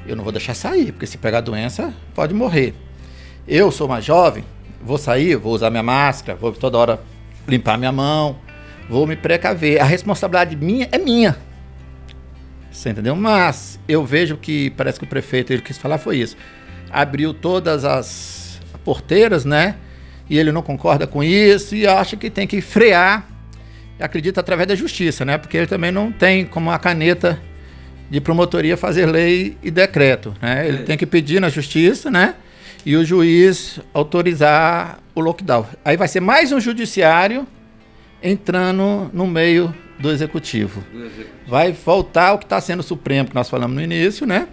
Eu não vou deixar sair, porque se pegar doença, pode morrer. Eu sou mais jovem, vou sair, vou usar minha máscara, vou toda hora limpar minha mão, vou me precaver. A responsabilidade minha é minha. Você entendeu? Mas eu vejo que parece que o prefeito, ele quis falar foi isso. Abriu todas as porteiras, né? E ele não concorda com isso e acha que tem que frear. Acredita através da justiça, né? Porque ele também não tem como a caneta de promotoria fazer lei e decreto, né? Ele tem que pedir na justiça, né? E o juiz autorizar o lockdown. Aí vai ser mais um judiciário entrando no meio do executivo. Vai voltar o que está sendo o Supremo, que nós falamos no início, né?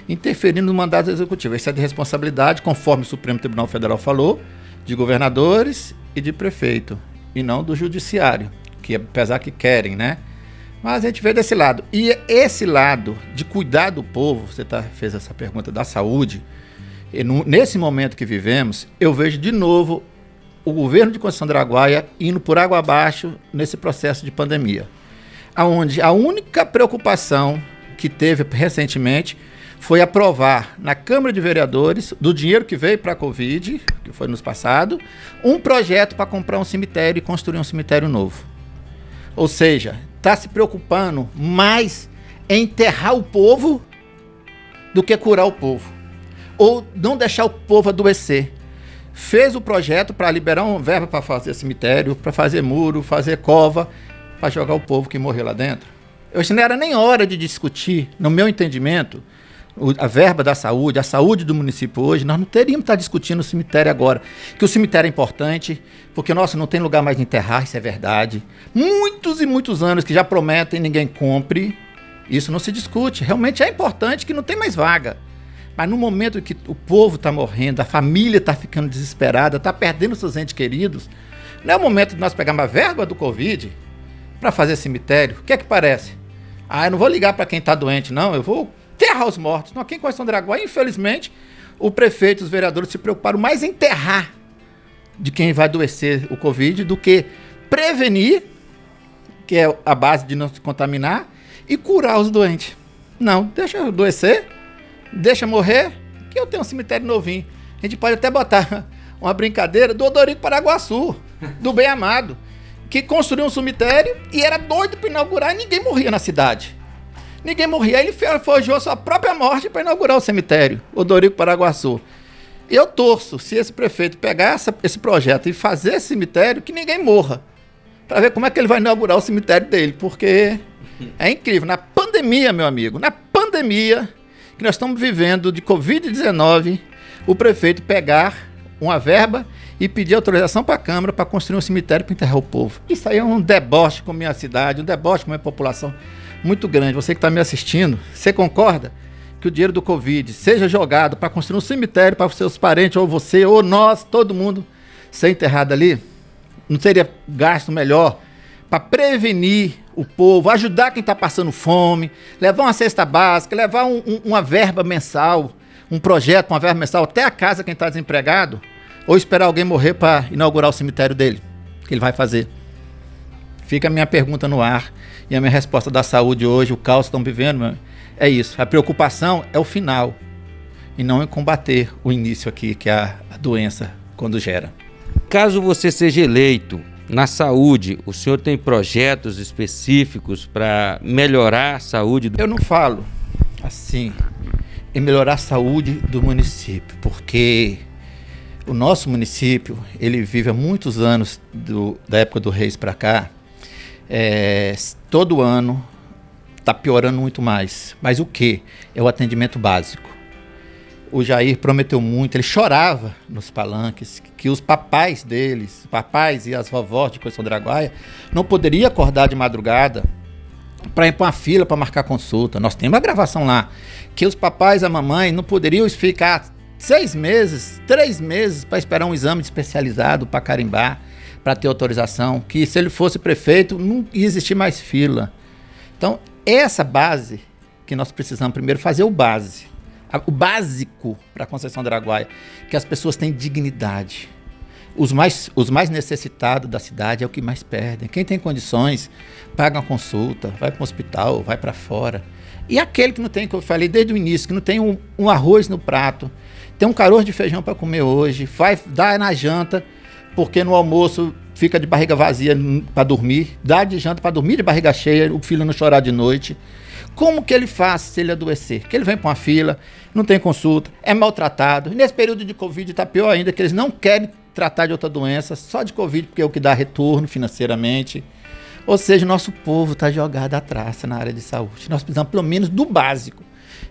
Interferindo no mandato executivo. Isso é de responsabilidade, conforme o Supremo Tribunal Federal falou, de governadores e de prefeito, e não do judiciário, que apesar que querem, né? Mas a gente vê desse lado. E esse lado de cuidar do povo, você fez essa pergunta da saúde, e nesse momento que vivemos, eu vejo de novo o governo de Conceição do Araguaia indo por água abaixo nesse processo de pandemia. Onde a única preocupação que teve recentemente foi aprovar na Câmara de Vereadores, do dinheiro que veio para a Covid, que foi nos passado, um projeto para comprar um cemitério e construir um cemitério novo. Ou seja, está se preocupando mais em enterrar o povo do que curar o povo. Ou não deixar o povo adoecer. Fez o projeto para liberar um verba para fazer cemitério, para fazer muro, fazer cova, para jogar o povo que morreu lá dentro. Eu acho que não era nem hora de discutir, no meu entendimento, a verba da saúde, a saúde do município hoje, nós não teríamos que estar discutindo o cemitério agora. Que o cemitério é importante, porque, nossa, não tem lugar mais de enterrar, isso é verdade. Muitos e muitos anos que já prometem, ninguém cumpre. Isso não se discute. Realmente é importante que não tem mais vaga. Mas no momento que o povo está morrendo, a família está ficando desesperada, está perdendo seus entes queridos, não é o momento de nós pegarmos a verba do Covid para fazer cemitério. O que é que parece? Eu não vou ligar para quem está doente, não. Eu vou enterrar os mortos. Não, aqui em Conceição do Araguaia, infelizmente, o prefeito e os vereadores se preocuparam mais em enterrar de quem vai adoecer o Covid do que prevenir, que é a base de não se contaminar, e curar os doentes. Não, deixa eu adoecer, deixa morrer, que eu tenho um cemitério novinho. A gente pode até botar uma brincadeira do Odorico Paraguaçu, do Bem Amado, que construiu um cemitério e era doido para inaugurar e ninguém morria na cidade. Ninguém morria. Aí ele forjou a sua própria morte para inaugurar o cemitério, Odorico Paraguaçu. Eu torço, se esse prefeito pegar esse projeto e fazer esse cemitério, que ninguém morra. Para ver como é que ele vai inaugurar o cemitério dele, porque é incrível. Na pandemia, meu amigo, na pandemia que nós estamos vivendo de Covid-19, o prefeito pegar uma verba e pedir autorização para a Câmara para construir um cemitério para enterrar o povo. Isso aí é um deboche com a minha cidade, um deboche com a minha população muito grande. Você que está me assistindo, você concorda que o dinheiro do Covid seja jogado para construir um cemitério para os seus parentes, ou você, ou nós, todo mundo, ser enterrado ali? Não teria gasto melhor para prevenir o povo, ajudar quem está passando fome, levar uma cesta básica, levar uma verba mensal, um projeto, uma verba mensal até a casa quem está desempregado, ou esperar alguém morrer para inaugurar o cemitério dele, que ele vai fazer? Fica a minha pergunta no ar e a minha resposta da saúde hoje, o caos que estão vivendo, é isso. A preocupação é o final e não em combater o início aqui, que é a doença quando gera. Caso você seja eleito na saúde, o senhor tem projetos específicos para melhorar a saúde? Eu não falo assim em melhorar a saúde do município, porque o nosso município, ele vive há muitos anos, da época do Reis para cá, todo ano está piorando muito mais. Mas o que? É o atendimento básico. O Jair prometeu muito, ele chorava nos palanques que os papais deles, os papais e as vovós de Conceição do Araguaia, não poderiam acordar de madrugada para ir para uma fila para marcar consulta. Nós temos uma gravação lá, que os papais e a mamãe não poderiam ficar 6 meses, 3 meses para esperar um exame especializado para carimbar, para ter autorização, que se ele fosse prefeito não ia existir mais fila. Então, essa base que nós precisamos primeiro fazer o básico para a Conceição do Araguaia, que as pessoas têm dignidade. Os mais necessitados da cidade é o que mais perdem. Quem tem condições, paga uma consulta, vai para um hospital, vai para fora. E aquele que não tem, que eu falei desde o início, que não tem um arroz no prato, tem um caroço de feijão para comer hoje, vai dar na janta, porque no almoço fica de barriga vazia para dormir, dá de janta para dormir de barriga cheia, o filho não chorar de noite. Como que ele faz se ele adoecer? Que ele vem para uma fila, não tem consulta, é maltratado. E nesse período de Covid está pior ainda, que eles não querem tratar de outra doença, só de Covid, porque é o que dá retorno financeiramente. Ou seja, nosso povo está jogado atrás na área de saúde. Nós precisamos pelo menos do básico,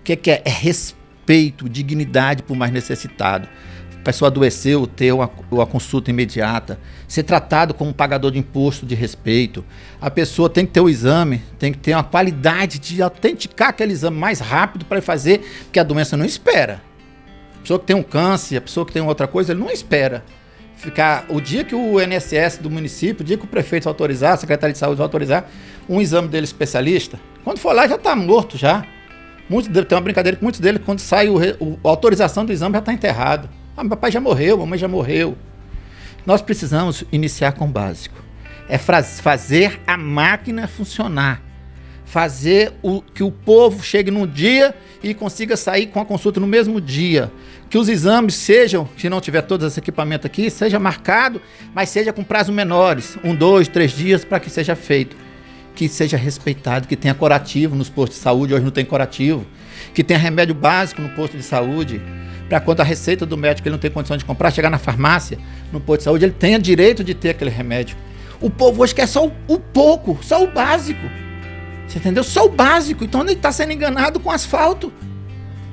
que é respeito, dignidade para o mais necessitado. A pessoa adoeceu, ter uma consulta imediata, ser tratado como um pagador de imposto de respeito. A pessoa tem que ter o exame, tem que ter uma qualidade de autenticar aquele exame mais rápido para fazer, porque a doença não espera. A pessoa que tem um câncer, a pessoa que tem outra coisa, ele não espera. O dia que o INSS do município, o dia que o prefeito autorizar, a Secretaria de Saúde vai autorizar um exame dele especialista, quando for lá já está morto já. Tem uma brincadeira que muitos deles, quando sai a autorização do exame, já está enterrado. Meu papai já morreu, mamãe já morreu. Nós precisamos iniciar com o básico. É fazer a máquina funcionar. Fazer que o povo chegue num dia e consiga sair com a consulta no mesmo dia. Que os exames sejam, se não tiver todos esses equipamentos aqui, seja marcado, mas seja com prazos menores. 1, 2, 3 dias para que seja feito. Que seja respeitado, que tenha curativo nos postos de saúde, hoje não tem curativo. Que tenha remédio básico no posto de saúde. Para quando a receita do médico ele não tem condição de comprar, chegar na farmácia, no posto de saúde, ele tenha direito de ter aquele remédio. O povo hoje quer só o pouco, só o básico. Você entendeu? Só o básico. Então ele está sendo enganado com asfalto.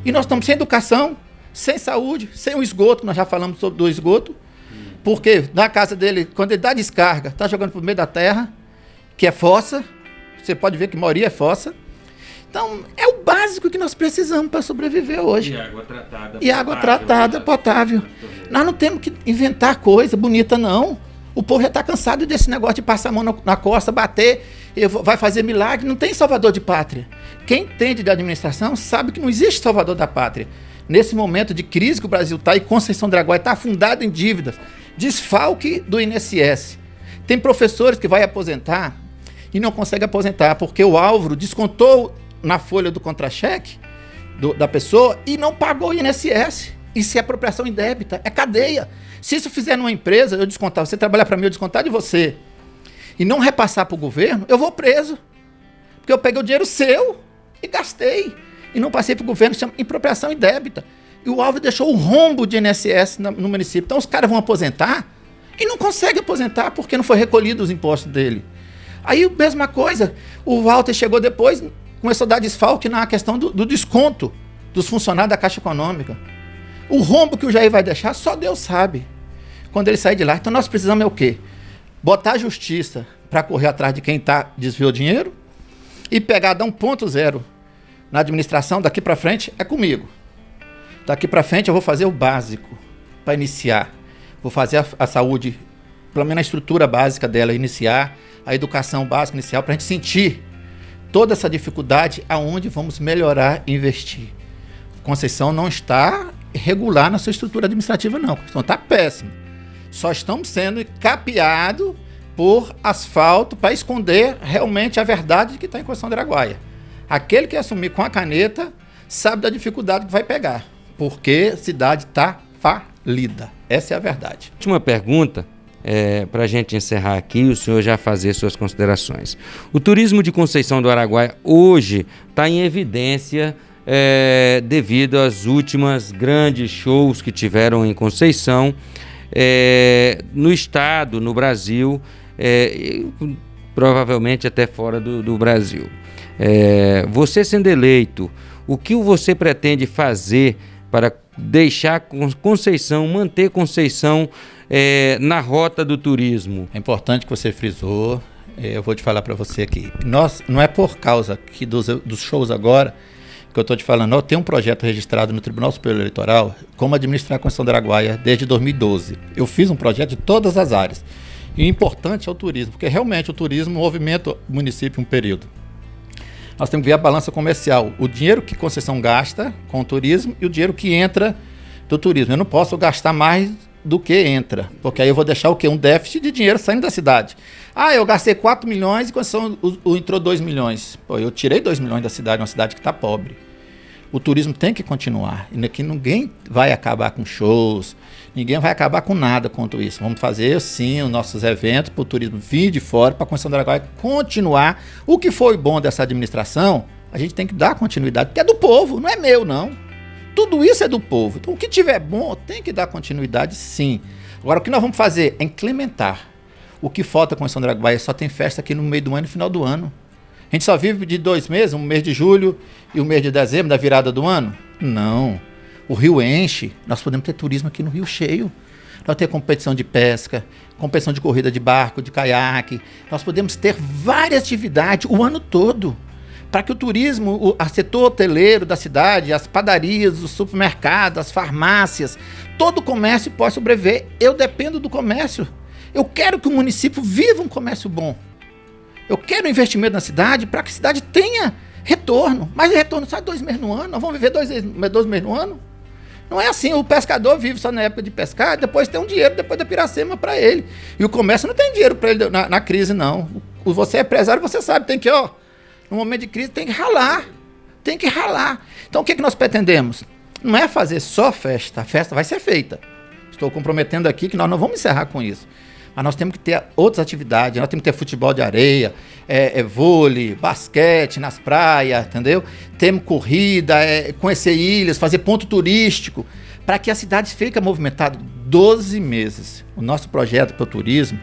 E nós estamos sem educação, sem saúde, sem o esgoto, nós já falamos sobre o esgoto, porque na casa dele, quando ele dá descarga, está jogando pro meio da terra, que é fossa, você pode ver que a maioria é fossa. Então, é o básico que nós precisamos para sobreviver hoje. E água tratada, potável. Nós não temos que inventar coisa bonita, não. O povo já está cansado desse negócio de passar a mão na costa, bater, vai fazer milagre. Não tem salvador de pátria. Quem entende de administração sabe que não existe salvador da pátria. Nesse momento de crise que o Brasil está, e Conceição do Araguaia está afundado em dívidas, desfalque do INSS. Tem professores que vai aposentar e não consegue aposentar, porque o Álvaro descontou na folha do contra-cheque da pessoa e não pagou o INSS. Isso é apropriação indébita, é cadeia. Se isso fizer numa empresa, eu descontar, você trabalhar para mim, eu descontar de você, e não repassar para o governo, eu vou preso. Porque eu peguei o dinheiro seu e gastei. E não passei para o governo, chama apropriação indébita. E o Álvaro deixou o rombo de INSS no município. Então os caras vão aposentar e não conseguem aposentar porque não foi recolhido os impostos dele. Aí, mesma coisa, o Walter chegou depois, começou a dar desfalque na questão do desconto dos funcionários da Caixa Econômica. O rombo que o Jair vai deixar, só Deus sabe quando ele sair de lá. Então nós precisamos o quê? Botar a justiça para correr atrás de quem desviou dinheiro e pegar, dar 1.0 na administração. Daqui para frente é comigo. Daqui para frente eu vou fazer o básico para iniciar. Vou fazer a saúde, pelo menos a estrutura básica dela, iniciar a educação básica inicial, para a gente sentir toda essa dificuldade, aonde vamos melhorar e investir. Conceição não está regular na sua estrutura administrativa, não. Conceição está péssima. Só estamos sendo capeados por asfalto para esconder realmente a verdade que está em Conceição do Araguaia. Aquele que assumir com a caneta sabe da dificuldade que vai pegar, porque a cidade está falida. Essa é a verdade. Última pergunta. Para a gente encerrar aqui, o senhor já fazer suas considerações. O turismo de Conceição do Araguaia hoje está em evidência devido às últimas grandes shows que tiveram em Conceição, no estado, no Brasil, provavelmente até fora do Brasil. Você sendo eleito, o que você pretende fazer para deixar Conceição, manter Conceição na rota do turismo? É importante que você frisou, eu vou te falar para você aqui. Não é por causa que dos shows agora que eu estou te falando, eu tenho um projeto registrado no Tribunal Superior Eleitoral como administrar a Conceição do Araguaia desde 2012. Eu fiz um projeto de todas as áreas. E o importante é o turismo, porque realmente o turismo movimenta o município um período. Nós temos que ver a balança comercial, o dinheiro que Conceição gasta com o turismo e o dinheiro que entra do turismo. Eu não posso gastar mais do que entra, porque aí eu vou deixar o quê? Um déficit de dinheiro saindo da cidade. Eu gastei 4 milhões e Conceição entrou 2 milhões. Pô, eu tirei 2 milhões da cidade, uma cidade que está pobre. O turismo tem que continuar. E aqui ninguém vai acabar com shows, ninguém vai acabar com nada quanto isso. Vamos fazer, sim, os nossos eventos para o turismo vir de fora, para a Conceição do Araguaia continuar. O que foi bom dessa administração, a gente tem que dar continuidade, porque é do povo, não é meu, não. Tudo isso é do povo. Então, o que tiver bom, tem que dar continuidade, sim. Agora, o que nós vamos fazer é implementar. O que falta com a Conceição do Araguaia só tem festa aqui no meio do ano e no final do ano. A gente só vive de 2 meses, um mês de julho e um mês de dezembro, da virada do ano? Não. O rio enche. Nós podemos ter turismo aqui no rio cheio. Nós temos competição de pesca, competição de corrida de barco, de caiaque. Nós podemos ter várias atividades o ano todo, para que o turismo, o setor hoteleiro da cidade, as padarias, os supermercados, as farmácias, todo o comércio possa sobreviver. Eu dependo do comércio. Eu quero que o município viva um comércio bom. Eu quero investimento na cidade para que a cidade tenha retorno. Mas retorno só 2 meses no ano. Nós vamos viver 2 meses no ano? Não é assim. O pescador vive só na época de pescar, depois tem um dinheiro depois da piracema para ele. E o comércio não tem dinheiro para ele na crise, não. Você é empresário, você sabe, tem que, no momento de crise, tem que ralar. Tem que ralar. Então, o que nós pretendemos? Não é fazer só festa. A festa vai ser feita. Estou comprometendo aqui que nós não vamos encerrar com isso. Mas nós temos que ter outras atividades. Nós temos que ter futebol de areia, vôlei, basquete nas praias, entendeu? Temos corrida, conhecer ilhas, fazer ponto turístico, para que a cidade fique movimentada 12 meses. O nosso projeto para o turismo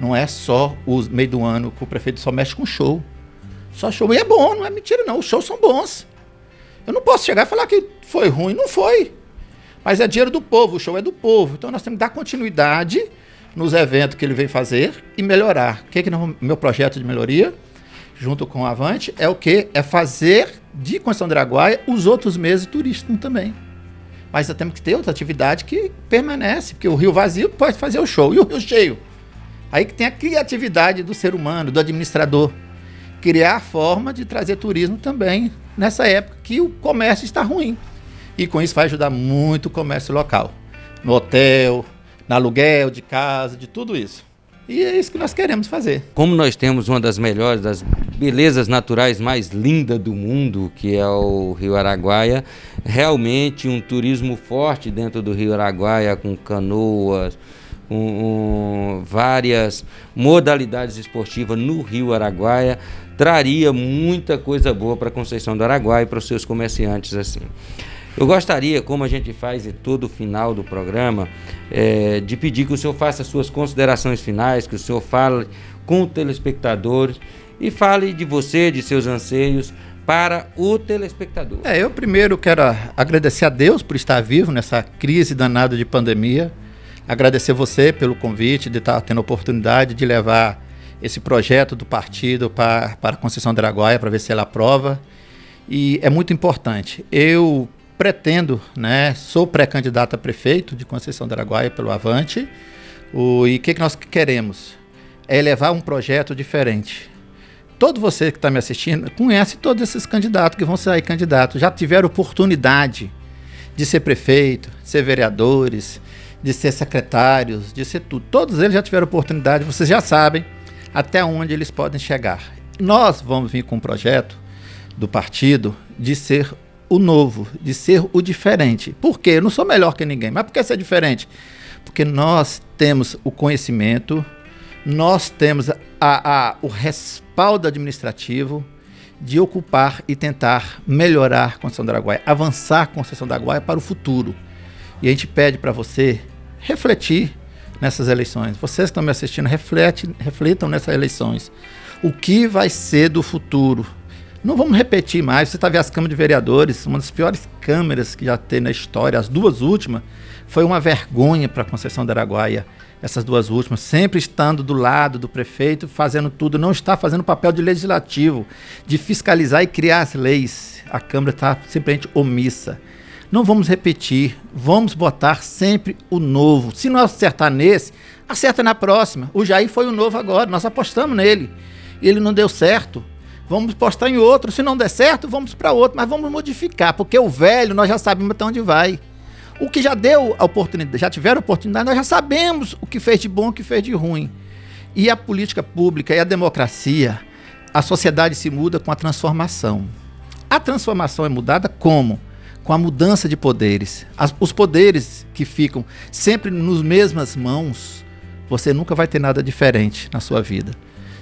não é só o meio do ano que o prefeito só mexe com show. Só show. E é bom, não é mentira não, os shows são bons. Eu não posso chegar e falar que foi ruim, não foi. Mas é dinheiro do povo, o show é do povo. Então nós temos que dar continuidade nos eventos que ele vem fazer e melhorar. O que meu projeto de melhoria, junto com o Avante, é o quê? É fazer de Conceição do Araguaia os outros meses turísticos também. Mas nós temos que ter outra atividade que permanece, porque o rio vazio pode fazer o show, e o rio cheio. Aí que tem a criatividade do ser humano, do administrador. Criar a forma de trazer turismo também nessa época que o comércio está ruim. E com isso vai ajudar muito o comércio local. No hotel, no aluguel de casa, de tudo isso. E é isso que nós queremos fazer. Como nós temos uma das melhores, das belezas naturais mais lindas do mundo, que é o Rio Araguaia, realmente um turismo forte dentro do Rio Araguaia, com canoas, com várias modalidades esportivas no Rio Araguaia, traria muita coisa boa para Conceição do Araguaia e para os seus comerciantes assim. Eu gostaria, como a gente faz em todo final do programa, de pedir que o senhor faça suas considerações finais, que o senhor fale com os telespectadores e fale de você, de seus anseios para o telespectador. Eu primeiro quero agradecer a Deus por estar vivo nessa crise danada de pandemia, agradecer você pelo convite, de estar tendo a oportunidade de levar esse projeto do partido para a Conceição do Araguaia, para ver se ela aprova. E é muito importante. Eu pretendo, sou pré-candidato a prefeito de Conceição do Araguaia pelo Avante. E o que nós queremos? É levar um projeto diferente. Todo você que está me assistindo conhece todos esses candidatos que vão sair candidatos. Já tiveram oportunidade de ser prefeito, de ser vereadores, de ser secretários, de ser tudo. Todos eles já tiveram oportunidade, vocês já sabem até onde eles podem chegar. Nós vamos vir com um projeto do partido de ser o novo, de ser o diferente. Por quê? Eu não sou melhor que ninguém, mas por que ser diferente? Porque nós temos o conhecimento, nós temos o respaldo administrativo de ocupar e tentar melhorar Conceição do Araguaia, avançar Conceição do Araguaia para o futuro. E a gente pede para você refletir nessas eleições. Vocês que estão me assistindo, reflitam nessas eleições. O que vai ser do futuro? Não vamos repetir mais. Você está vendo as câmaras de vereadores, uma das piores câmaras que já tem na história. As duas últimas foi uma vergonha para a Conceição do Araguaia. Essas duas últimas, sempre estando do lado do prefeito, fazendo tudo, não está fazendo o papel de legislativo, de fiscalizar e criar as leis. A Câmara está simplesmente omissa. Não vamos repetir, vamos botar sempre o novo. Se não acertar nesse, acerta na próxima. O Jair foi o novo agora, nós apostamos nele. Ele não deu certo. Vamos apostar em outro. Se não der certo, vamos para outro. Mas vamos modificar, porque o velho nós já sabemos até onde vai. O que já deu a oportunidade, já tiveram oportunidade, nós já sabemos o que fez de bom e o que fez de ruim. E a política pública e a democracia, a sociedade se muda com a transformação. A transformação é mudada como? Com a mudança de poderes. Os poderes que ficam sempre nas mesmas mãos, você nunca vai ter nada diferente na sua vida.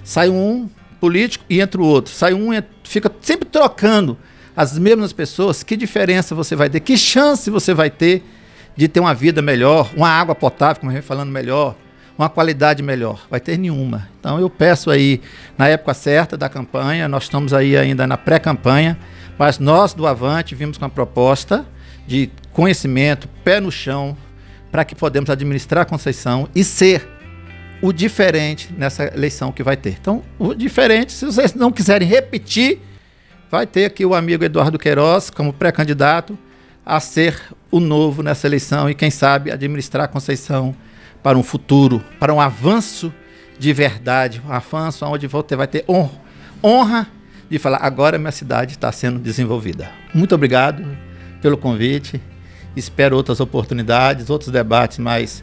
Sai um político e entra o outro. Sai um e fica sempre trocando as mesmas pessoas. Que diferença você vai ter? Que chance você vai ter de ter uma vida melhor, uma água potável, como a gente falando, melhor, uma qualidade melhor? Vai ter nenhuma. Então eu peço aí, na época certa da campanha, nós estamos aí ainda na pré-campanha, mas nós do Avante vimos com a proposta de conhecimento, pé no chão, para que podemos administrar a Conceição e ser o diferente nessa eleição que vai ter. Então, o diferente, se vocês não quiserem repetir, vai ter aqui o amigo Eduardo Queiroz como pré-candidato a ser o novo nessa eleição e, quem sabe, administrar a Conceição para um futuro, para um avanço de verdade, um avanço onde vai ter honra de falar, agora minha cidade está sendo desenvolvida. Muito obrigado pelo convite, espero outras oportunidades, outros debates mais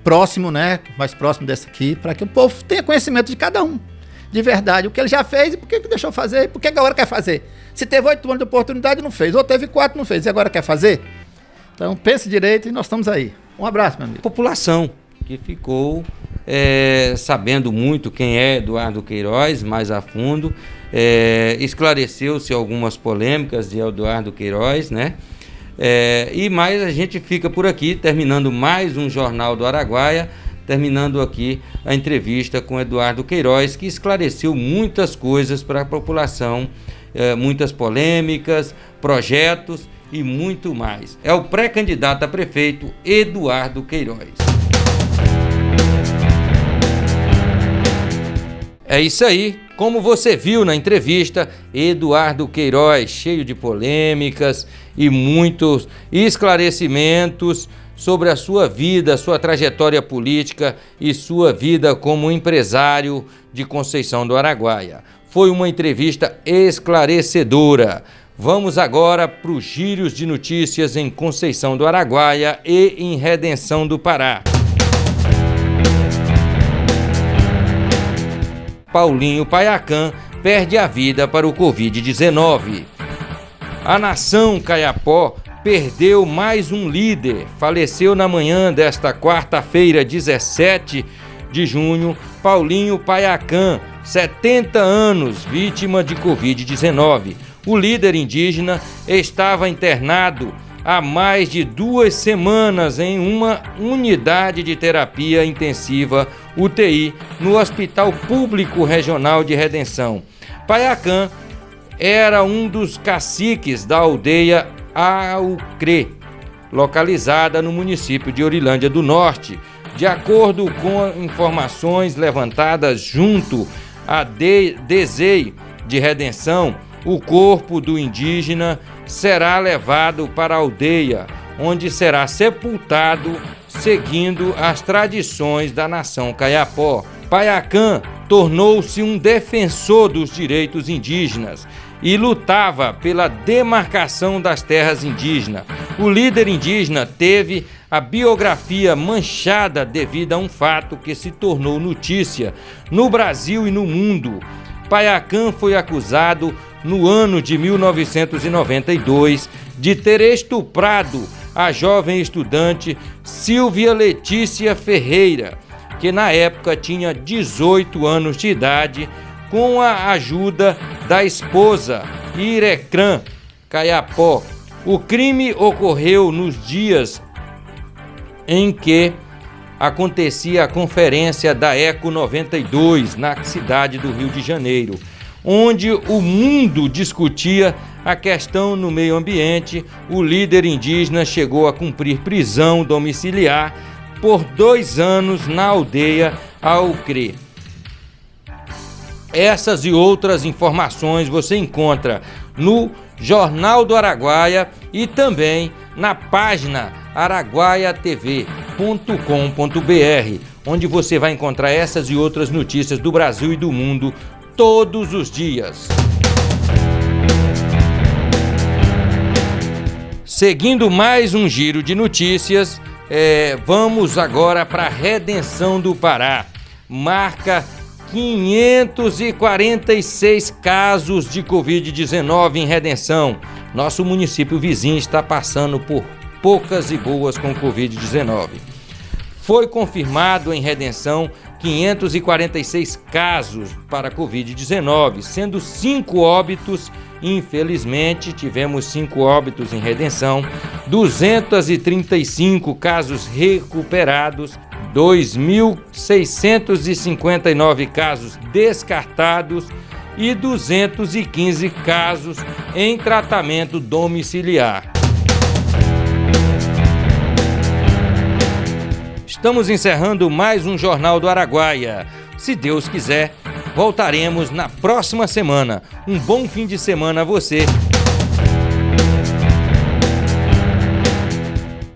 próximo, mais próximo desse aqui, para que o povo tenha conhecimento de cada um, de verdade, o que ele já fez e por que deixou fazer, e por que agora quer fazer. Se teve 8 anos de oportunidade, não fez, ou teve 4, não fez, e agora quer fazer? Então pense direito e nós estamos aí. Um abraço, meu amigo. População que ficou sabendo muito quem é Eduardo Queiroz, mais a fundo, esclareceu-se algumas polêmicas de Eduardo Queiroz, e mais a gente fica por aqui, terminando mais um Jornal do Araguaia, terminando aqui a entrevista com Eduardo Queiroz, que esclareceu muitas coisas para a população muitas polêmicas, projetos e muito mais. É o pré-candidato a prefeito Eduardo Queiroz. É isso aí, como você viu na entrevista, Eduardo Queiroz, cheio de polêmicas e muitos esclarecimentos sobre a sua vida, sua trajetória política e sua vida como empresário de Conceição do Araguaia. Foi uma entrevista esclarecedora. Vamos agora para os giros de notícias em Conceição do Araguaia e em Redenção do Pará. Paulinho Paiacã perde a vida para o Covid-19. A nação Caiapó perdeu mais um líder. Faleceu na manhã desta quarta-feira, 17 de junho, Paulinho Paiacã, 70 anos, vítima de Covid-19. O líder indígena estava internado há mais de 2 semanas em uma unidade de terapia intensiva UTI no Hospital Público Regional de Redenção. Paiacã era um dos caciques da aldeia Aucrê, localizada no município de Orilândia do Norte. De acordo com informações levantadas junto à DESEI de Redenção, o corpo do indígena será levado para a aldeia, onde será sepultado seguindo as tradições da nação Caiapó. Paiacã tornou-se um defensor dos direitos indígenas e lutava pela demarcação das terras indígenas. O líder indígena teve a biografia manchada devido a um fato que se tornou notícia no Brasil e no mundo. Paiacã foi acusado no ano de 1992 de ter estuprado a jovem estudante Silvia Letícia Ferreira, que na época tinha 18 anos de idade, com a ajuda da esposa Irecrã Caiapó. O crime ocorreu nos dias em que acontecia a conferência da ECO 92 na cidade do Rio de Janeiro, onde o mundo discutia a questão no meio ambiente. O líder indígena chegou a cumprir prisão domiciliar por 2 anos na aldeia Aucrê. Essas e outras informações você encontra no Jornal do Araguaia e também na página araguaiatv.com.br, onde você vai encontrar essas e outras notícias do Brasil e do mundo todos os dias. Seguindo mais um giro de notícias, vamos agora para a Redenção do Pará. Marca 546 casos de Covid-19 em Redenção. Nosso município vizinho está passando por poucas e boas com Covid-19. Foi confirmado em Redenção 546 casos para Covid-19, sendo 5 óbitos. Infelizmente, tivemos 5 óbitos em Redenção, 235 casos recuperados, 2.659 casos descartados e 215 casos em tratamento domiciliar. Estamos encerrando mais um Jornal do Araguaia. Se Deus quiser, voltaremos na próxima semana. Um bom fim de semana a você